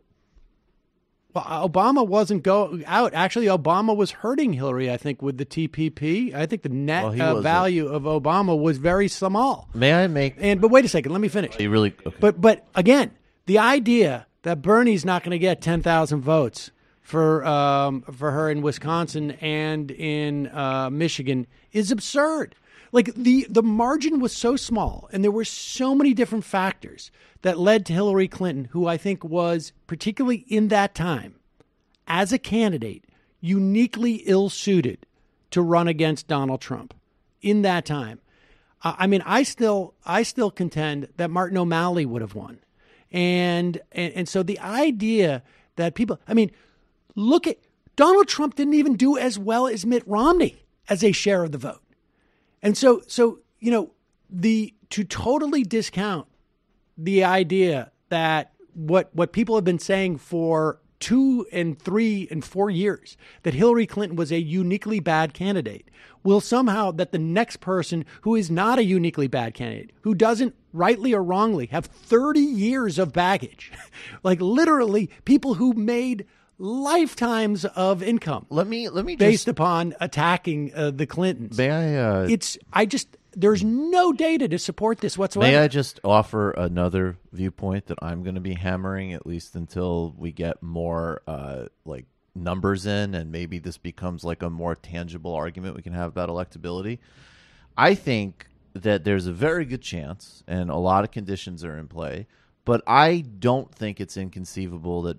Well, Obama wasn't out. Actually, Obama was hurting Hillary, I think, with the TPP. I think the net value of Obama was very small. May I make... But wait a second. Let me finish. You really... Okay. But again, the idea that Bernie's not going to get 10,000 votes for her in Wisconsin and in Michigan is absurd. Like, the margin was so small, and there were so many different factors that led to Hillary Clinton, who I think was, particularly in that time, as a candidate, uniquely ill-suited to run against Donald Trump in that time. I mean, I still contend that Martin O'Malley would have won. And so the idea that people, I mean, look at Donald Trump didn't even do as well as Mitt Romney as a share of the vote. And so, you know, to totally discount the idea that what people have been saying for 2 and 3 and 4 years, that Hillary Clinton was a uniquely bad candidate, will somehow that the next person who is not a uniquely bad candidate, who doesn't rightly or wrongly have 30 years of baggage, like literally people who made lifetimes of income. Let me based upon attacking the Clintons. May I? There's no data to support this whatsoever. May I just offer another viewpoint that I'm going to be hammering at least until we get more like numbers in, and maybe this becomes like a more tangible argument we can have about electability. I think that there's a very good chance, and a lot of conditions are in play, but I don't think it's inconceivable that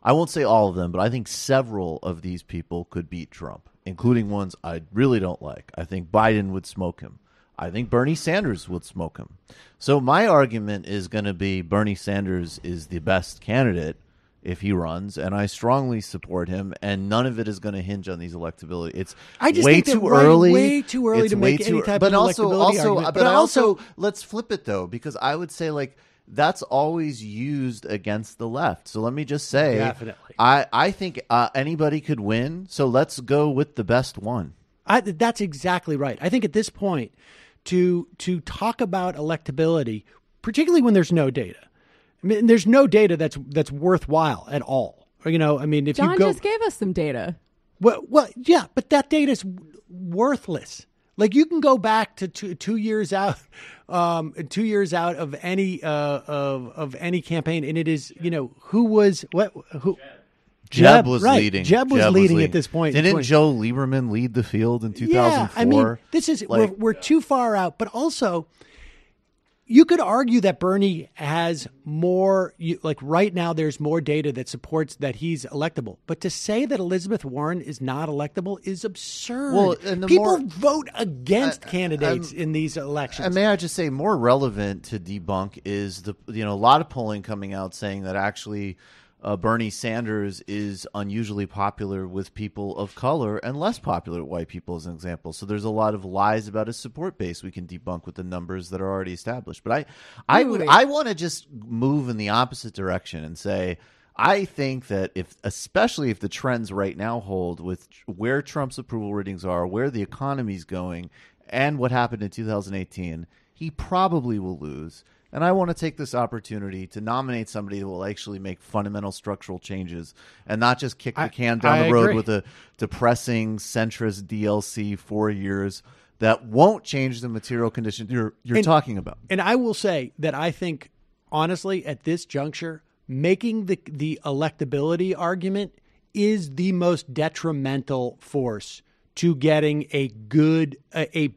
I won't say all of them, but I think several of these people could beat Trump, including ones I really don't like. I think Biden would smoke him. I think Bernie Sanders would smoke him. So my argument is going to be Bernie Sanders is the best candidate if he runs, and I strongly support him, and none of it is going to hinge on these electability. It's way too early. Way too early to make any type of electability argument. But also, let's flip it, though, because I would say, like, that's always used against the left. So let me just say, definitely, I think anybody could win. So let's go with the best one. That's exactly right. I think at this point, to talk about electability, particularly when there's no data, I mean, there's no data that's worthwhile at all. You know, I mean, if John you go, just gave us some data. Well, yeah, but that data is worthless. Like you can go back to 2 years out, 2 years out of any of any campaign, and it is, you know, who. Jeb was right. leading. Jeb was leading at this point. Didn't Joe Lieberman lead the field in 2004? Yeah, I mean, this is we're too far out. But also, you could argue that Bernie has more. Like right now, there's more data that supports that he's electable. But to say that Elizabeth Warren is not electable is absurd. Well, and people vote against candidates in these elections. And may I just say, more relevant to debunk is a lot of polling coming out saying that actually Bernie Sanders is unusually popular with people of color and less popular with white people, as an example. So there's a lot of lies about his support base we can debunk with the numbers that are already established. But I want to just move in the opposite direction and say, I think that especially if the trends right now hold with where Trump's approval ratings are, where the economy's going, and what happened in 2018, he probably will lose. And I want to take this opportunity to nominate somebody that will actually make fundamental structural changes and not just kick the can down the road with a depressing centrist DLC 4 years that won't change the material condition you're talking about. And I will say that I think, honestly, at this juncture, making the electability argument is the most detrimental force to getting a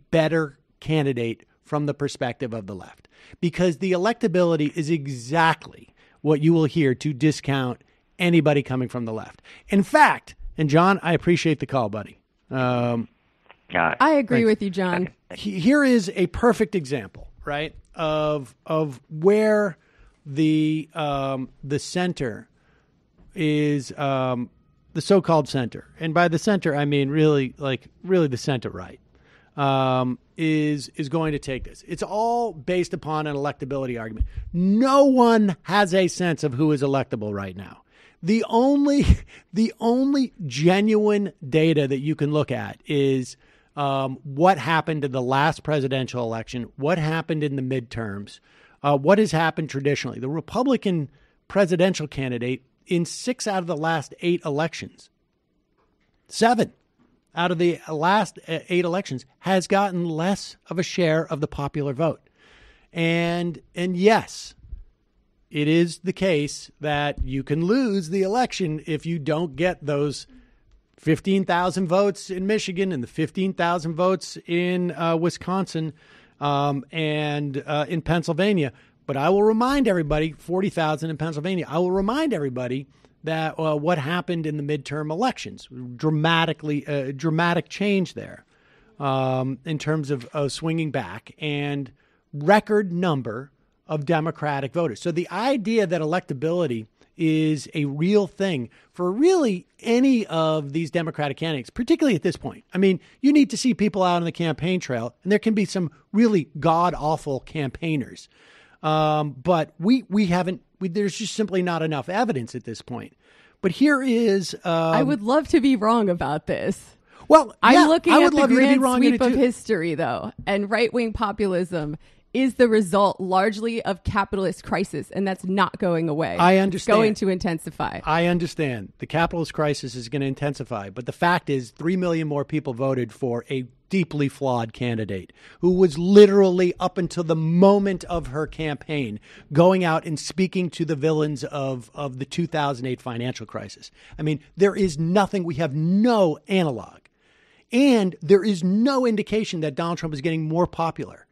better candidate from the perspective of the left. Because the electability is exactly what you will hear to discount anybody coming from the left. In fact, and John, I appreciate the call, buddy. I agree with you, John. Here is a perfect example, right, of where the center is the so-called center, and by the center I mean really the center right. Is going to take this. It's all based upon an electability argument. No one has a sense of who is electable right now. The only genuine data that you can look at is what happened in the last presidential election, what happened in the midterms, what has happened traditionally. The Republican presidential candidate in 6 out of the last 8 elections, 7 out of the last 8 elections, has gotten less of a share of the popular vote. And yes, it is the case that you can lose the election if you don't get those 15,000 votes in Michigan and the 15,000 votes in Wisconsin and in Pennsylvania. But I will remind everybody, 40,000 in Pennsylvania, I will remind everybody that what happened in the midterm elections. Dramatic change there in terms of swinging back, and record number of Democratic voters. So the idea that electability is a real thing for really any of these Democratic candidates, particularly at this point. I mean, you need to see people out on the campaign trail, and there can be some really god-awful campaigners. But we haven't, there's just simply not enough evidence at this point. But here is... I would love to be wrong about this. Well, I'm looking at the grand sweep of history, though, and right-wing populism is the result largely of capitalist crisis, and that's not going away. I understand. It's going to intensify. I understand. The capitalist crisis is going to intensify, but the fact is 3 million more people voted for a deeply flawed candidate who was literally, up until the moment of her campaign, going out and speaking to the villains of the 2008 financial crisis. I mean, there is nothing, we have no analog. And there is no indication that Donald Trump is getting more popular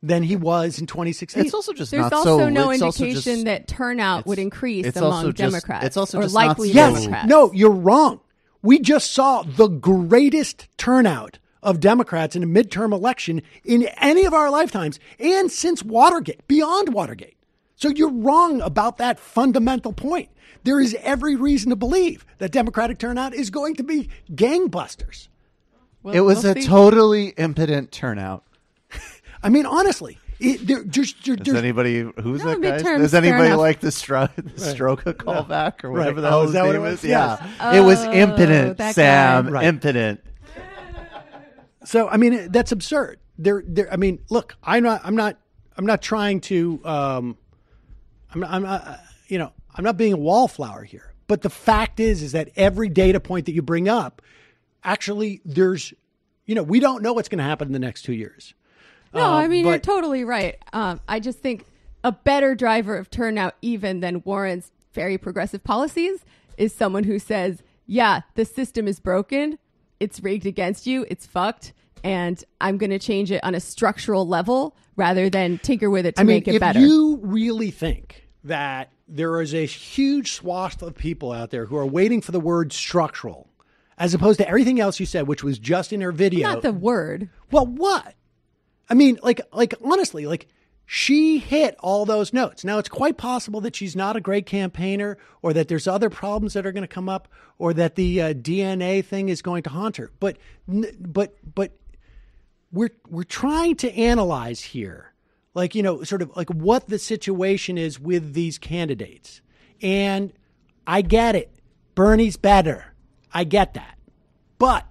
than he was in 2016. It's also just There's not also so, no it's also indication just, that turnout would increase it's among also just- Democrats. it's also or just likely not so- Democrats. No, you're wrong. We just saw the greatest turnout of Democrats in a midterm election in any of our lifetimes, and since Watergate, beyond Watergate. So you're wrong about that fundamental point. There is every reason to believe that Democratic turnout is going to be gangbusters. It was a totally impotent turnout. I mean, honestly, Does anybody who's No, that guy? midterms, Does fair anybody enough. like the Stroka callback or whatever Right. that Oh, was is that what name it was? is? Yeah, Yes. it was Oh, impotent, that Sam. guy. Right. Impotent. So I mean, that's absurd. I mean, look, I'm not trying to. I'm not being a wallflower here. But the fact is that every data point that you bring up, actually, we don't know what's going to happen in the next 2 years. No, I mean, you're totally right. I just think a better driver of turnout even than Warren's very progressive policies is someone who says, yeah, the system is broken. It's rigged against you. It's fucked. And I'm going to change it on a structural level rather than tinker with it to make it better. If you really think that there is a huge swath of people out there who are waiting for the word structural, as opposed to everything else you said, which was just in her video. Not the word. Well, what? I mean, honestly, she hit all those notes. Now, it's quite possible that she's not a great campaigner, or that there's other problems that are going to come up, or that the DNA thing is going to haunt her. But we're trying to analyze here, sort of like what the situation is with these candidates. And I get it. Bernie's better. I get that. But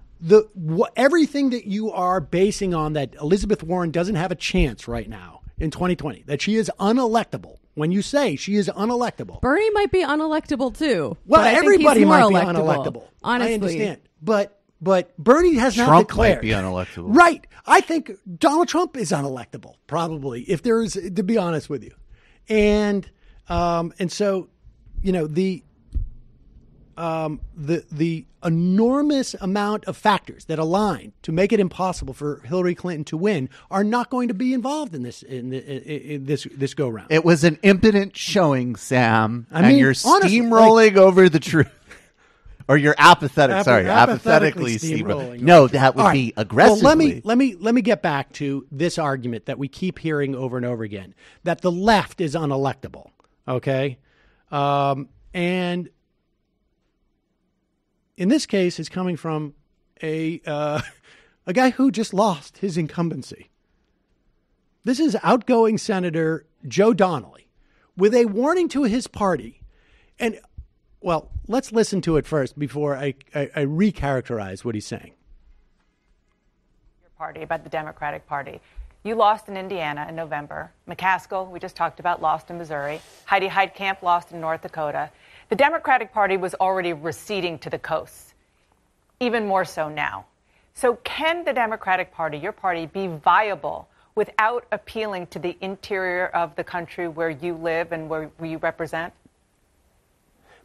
everything that you are basing on that Elizabeth Warren doesn't have a chance right now in 2020, that she is unelectable. When you say she is unelectable, Bernie might be unelectable too. well, but I think everybody he's more might be electable, unelectable. Honestly, I understand, but Bernie has not Trump declared. might be unelectable. Right? I think Donald Trump is unelectable, probably, if there is, to be honest with you, and so the enormous amount of factors that align to make it impossible for Hillary Clinton to win are not going to be involved in this go round. It was an impotent showing, Sam. I mean, and you're honestly, steamrolling over the truth. Or you're apathetic. Apathetically steamrolling. No, that would be aggressively. Well, let me get back to this argument that we keep hearing over and over again, that the left is unelectable. Okay, and in this case, it's coming from a guy who just lost his incumbency. This is outgoing Senator Joe Donnelly with a warning to his party. And, well, let's listen to it first before I recharacterize what he's saying. Your party, about the Democratic Party. You lost in Indiana in November. McCaskill, we just talked about, lost in Missouri. Heidi Heitkamp lost in North Dakota. The Democratic Party was already receding to the coasts, even more so now. So can the Democratic Party, your party, be viable without appealing to the interior of the country where you live and where you represent?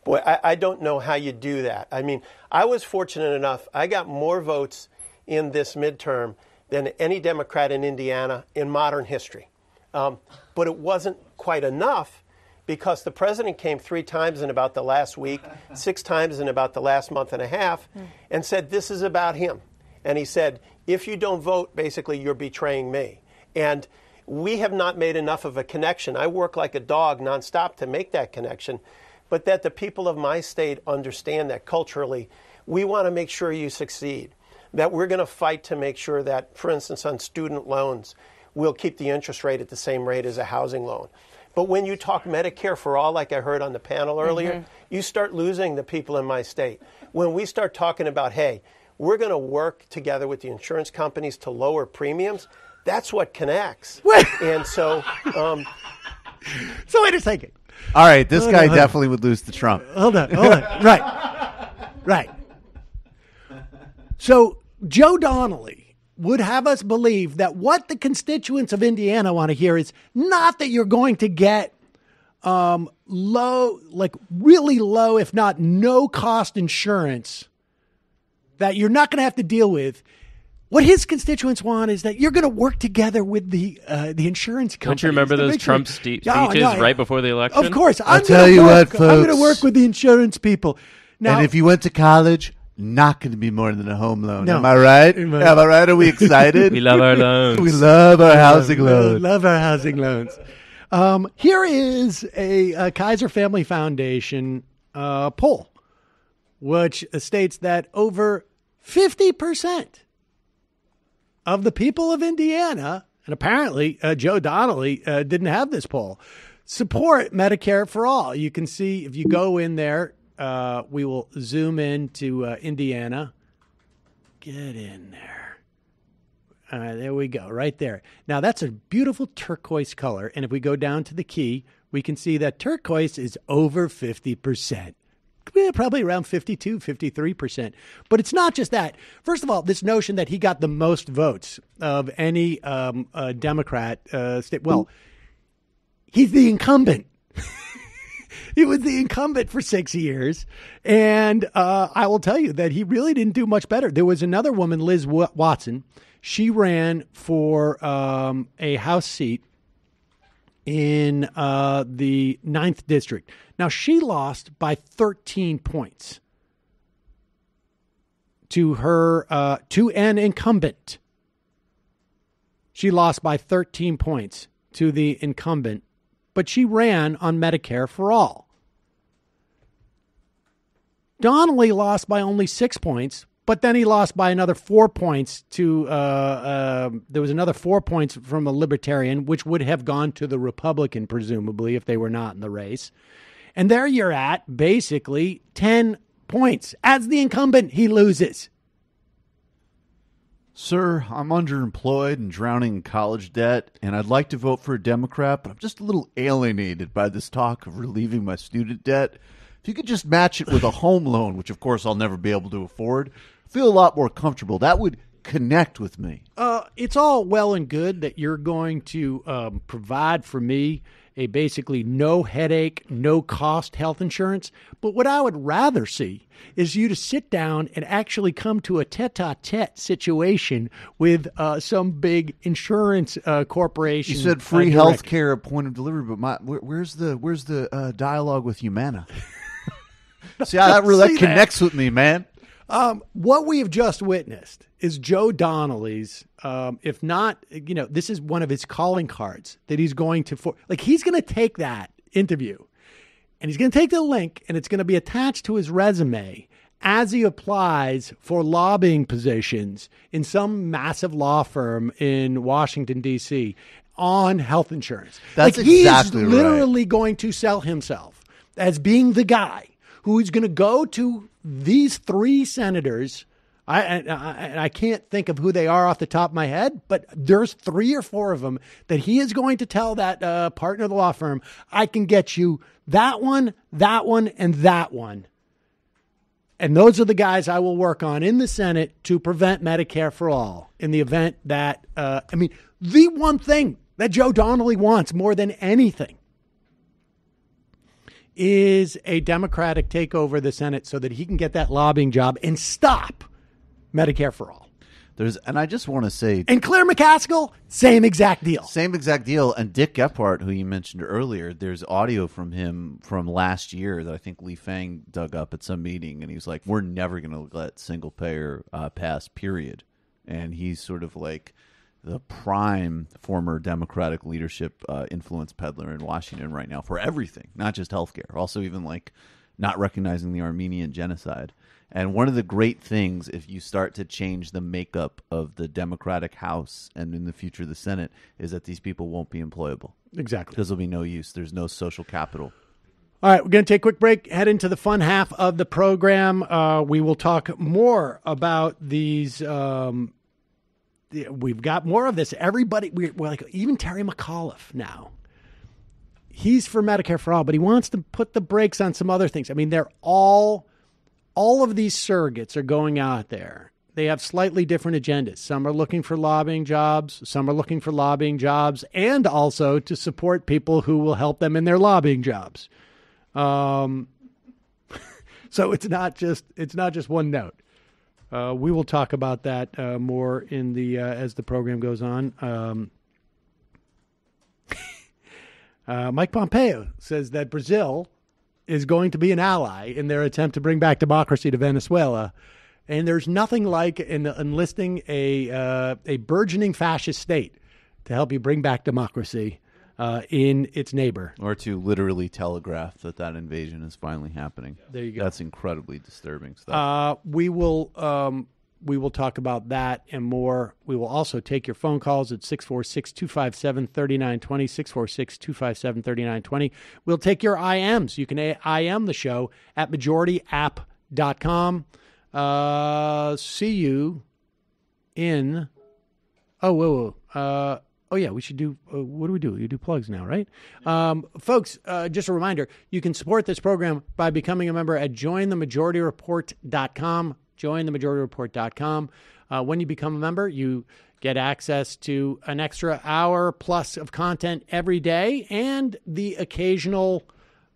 Boy, I don't know how you do that. I mean, I was fortunate enough. I got more votes in this midterm than any Democrat in Indiana in modern history. But it wasn't quite enough because the president came 3 times in about the last week, 6 times in about the last month and a half, and said, this is about him. And he said, if you don't vote, basically you're betraying me. And we have not made enough of a connection. I work like a dog nonstop to make that connection, but that the people of my state understand that culturally, we want to make sure you succeed, that we're going to fight to make sure that, for instance, on student loans, we'll keep the interest rate at the same rate as a housing loan. But when you talk Medicare-for-all, like I heard on the panel earlier, you start losing the people in my state. When we start talking about, hey, we're going to work together with the insurance companies to lower premiums, that's what connects. And so... So wait a second. All right, this guy definitely would lose to Trump. Hold on. Right. So Joe Donnelly would have us believe that what the constituents of Indiana want to hear is not that you're going to get low, like really low, if not no cost insurance that you're not going to have to deal with. What his constituents want is that you're going to work together with the insurance companies. Don't you remember those Trump speeches right before the election? Of course. I'll tell you what, folks. I'm going to work with the insurance people. Now, and if you went to college, not going to be more than a home loan. No. Am I right? Am I right? Are we excited? We love our loans. We love our housing loans. We love our housing loans. Here is a Kaiser Family Foundation poll, which states that over 50% of the people of Indiana, and apparently Joe Donnelly didn't have this poll, support Medicare for all. You can see if you go in there, we will zoom in to Indiana. Get in there. There we go, right there. Now, that's a beautiful turquoise color. And if we go down to the key, we can see that turquoise is over 50%. Probably around 52, 53%. But it's not just that. First of all, this notion that he got the most votes of any Democrat state. Well, he's the incumbent. He was the incumbent for 6 years. And I will tell you that he really didn't do much better. There was another woman, Liz Watson. She ran for a House seat in the 9th district. Now, she lost by 13 points to her to an incumbent. She lost by 13 points to the incumbent, but she ran on Medicare for all. Donnelly lost by only 6 points, but then he lost by another 4 points to, there was another 4 points from a libertarian, which would have gone to the Republican, presumably, if they were not in the race. And there you're at, basically, 10 points. As the incumbent, he loses. Sir, I'm underemployed and drowning in college debt, and I'd like to vote for a Democrat, but I'm just a little alienated by this talk of relieving my student debt. If you could just match it with a home loan, which, of course, I'll never be able to afford, I feel a lot more comfortable. That would connect with me. It's all well and good that you're going to provide for me a basically no headache, no cost health insurance. But what I would rather see is you to sit down and actually come to a tete-a-tete situation with some big insurance corporation. You said free health care at point of delivery, but where's the dialogue with Humana? See how that connects with me, man. What we have just witnessed is Joe Donnelly's, if not, this is one of his calling cards that he's going to, he's going to take that interview and he's going to take the link and it's going to be attached to his resume as he applies for lobbying positions in some massive law firm in Washington, D.C. on health insurance. That's exactly right. He is literally going to sell himself as being the guy who is going to go to these 3 senators. I can't think of who they are off the top of my head, but there's 3 or 4 of them that he is going to tell that partner of the law firm, I can get you that one, and that one. And those are the guys I will work on in the Senate to prevent Medicare for all in the event that, the one thing that Joe Donnelly wants more than anything is a Democratic takeover of the Senate so that he can get that lobbying job and stop Medicare for all. And I just want to say, and Claire McCaskill, same exact deal. Same exact deal. And Dick Gephardt, who you mentioned earlier, there's audio from him from last year that I think Lee Fang dug up at some meeting, and he was like, "We're never going to let single payer pass, period." And he's sort of like the prime former Democratic leadership influence peddler in Washington right now for everything, not just healthcare, also even like not recognizing the Armenian genocide. And one of the great things, if you start to change the makeup of the Democratic House and in the future the Senate, is that these people won't be employable. Exactly. Because there'll be no use. There's no social capital. All right, we're going to take a quick break, head into the fun half of the program. We will talk more about these. We've got more of this. Everybody, we're like, even Terry McAuliffe now. He's for Medicare-for-all, but he wants to put the brakes on some other things. I mean, they're all of these surrogates are going out there. They have slightly different agendas. Some are looking for lobbying jobs. Some are looking for lobbying jobs and also to support people who will help them in their lobbying jobs. So it's not just one note. We will talk about that more in the as the program goes on. Mike Pompeo says that Brazil is going to be an ally in their attempt to bring back democracy to Venezuela. And there's nothing like enlisting a burgeoning fascist state to help you bring back democracy in its neighbor. Or to literally telegraph that invasion is finally happening. There you go. That's incredibly disturbing stuff. We will talk about that and more. We will also take your phone calls at 646-257-3920, 646-257-3920. We'll take your IMs. You can IM the show at majority.app.com. See you in... Oh, yeah, we should do, what do we do? You do plugs now, right? Folks, just a reminder, you can support this program by becoming a member at jointhemajorityreport.com, jointhemajorityreport.com. When you become a member, you get access to an extra hour plus of content every day and the occasional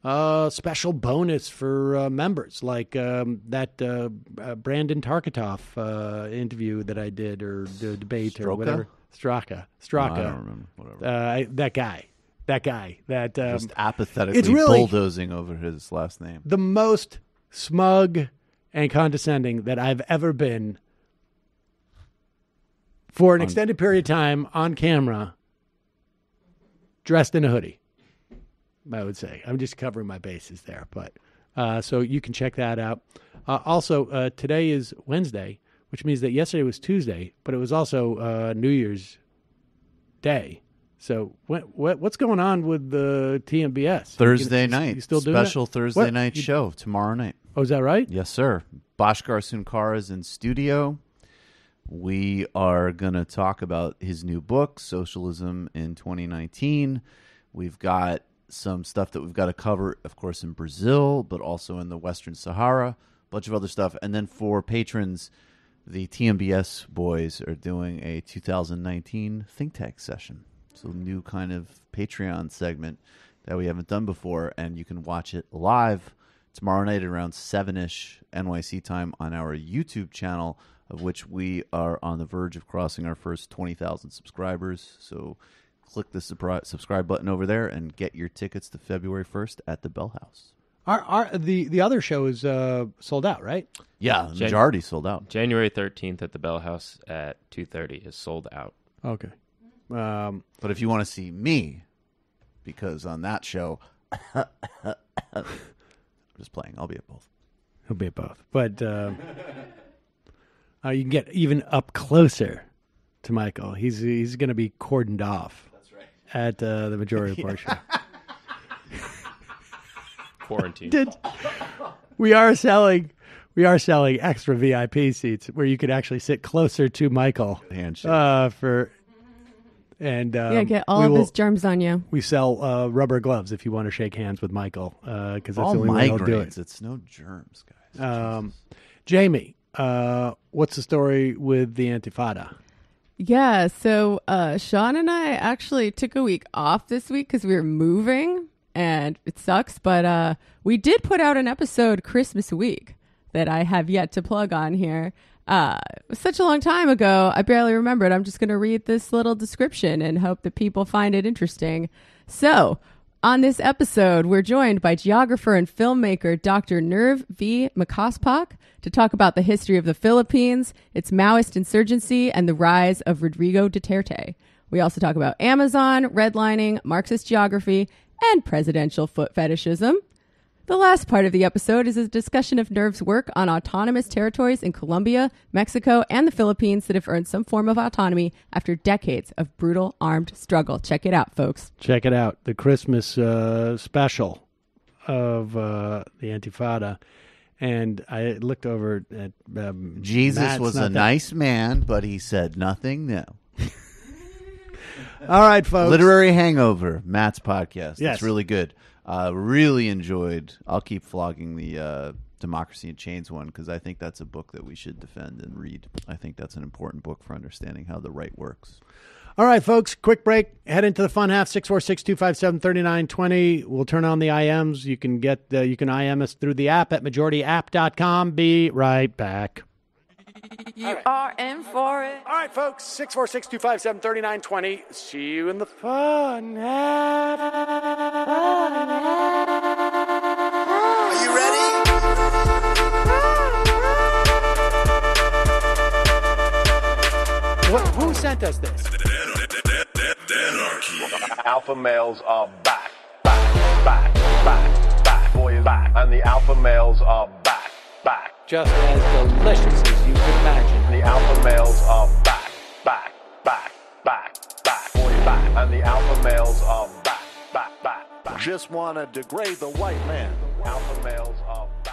special bonus for members, like that Brandon Tarkatoff interview that I did, or the debate or whatever. Straka. No, I don't remember. Whatever. That guy. That just apathetically really bulldozing over his last name. The most smug and condescending that I've ever been for an extended period of time on camera, dressed in a hoodie. I would say I'm just covering my bases there, but so you can check that out. Also, today is Wednesday, which means that yesterday was Tuesday, but it was also New Year's Day. So what's going on with the TMBS? Thursday night. You still doing special Thursday night show tomorrow night. Oh, is that right? Yes, sir. Bhaskar Sunkara is in studio. We are going to talk about his new book, Socialism in 2019. We've got some stuff that we've got to cover, of course, in Brazil, but also in the Western Sahara, a bunch of other stuff. And then for patrons, the TMBS boys are doing a 2019 think tank session. So new kind of Patreon segment that we haven't done before, and you can watch it live tomorrow night at around 7-ish NYC time on our YouTube channel, of which we are on the verge of crossing our first 20,000 subscribers. So click the subscribe button over there and get your tickets to February 1st at the Bell House. The other show is sold out, right? Yeah, the majority sold out. January 13th at the Bell House at 2:30 is sold out. Okay. But if you want to see me, because on that show, I'm just playing. I'll be at both. He'll be at both. But you can get even up closer to Michael. He's going to be cordoned off. That's right. At the Majority Report show. Quarantine. We are selling extra VIP seats where you could actually sit closer to Michael. Handshake. Get all of his germs on you. We sell rubber gloves if you want to shake hands with Michael, because that's the only way he'll do it. It's no germs, guys. Jamie, what's the story with the Intifada? Yeah, so Sean and I actually took a week off this week because we were moving, and it sucks, but we did put out an episode Christmas week. that I have yet to plug on here. Such a long time ago, I barely remember it. I'm just going to read this little description and hope that people find it interesting. So, on this episode, we're joined by geographer and filmmaker Dr. Nerv V. McAuliffe to talk about the history of the Philippines, its Maoist insurgency, and the rise of Rodrigo Duterte. We also talk about Amazon, redlining, Marxist geography, and presidential foot fetishism. The last part of the episode is a discussion of Nerv's work on autonomous territories in Colombia, Mexico, and the Philippines that have earned some form of autonomy after decades of brutal armed struggle. Check it out, folks. Check it out. The Christmas special of the Intifada. And I looked over at Jesus Matt's was a nice man, but he said nothing new. All right, folks. Literary Hangover, Matt's podcast. Yes. It's really good. Really enjoyed. I'll keep flogging the Democracy in Chains one because I think that's a book that we should defend and read. I think that's an important book for understanding how the right works. All right, folks, quick break. Head into the fun half, 646-257-3920. We'll turn on the IMs. You can IM us through the app at majorityapp.com. Be right back. You are in for it. All right, folks, 646-257-3920. See you in the fun half. Are you ready? Who sent us this? Alpha males are back. Boys back. And the alpha males are back. Just as delicious as you could imagine. The alpha males are back. Boys back. And the alpha males are back. Just want to degrade the white man. Alpha males are back.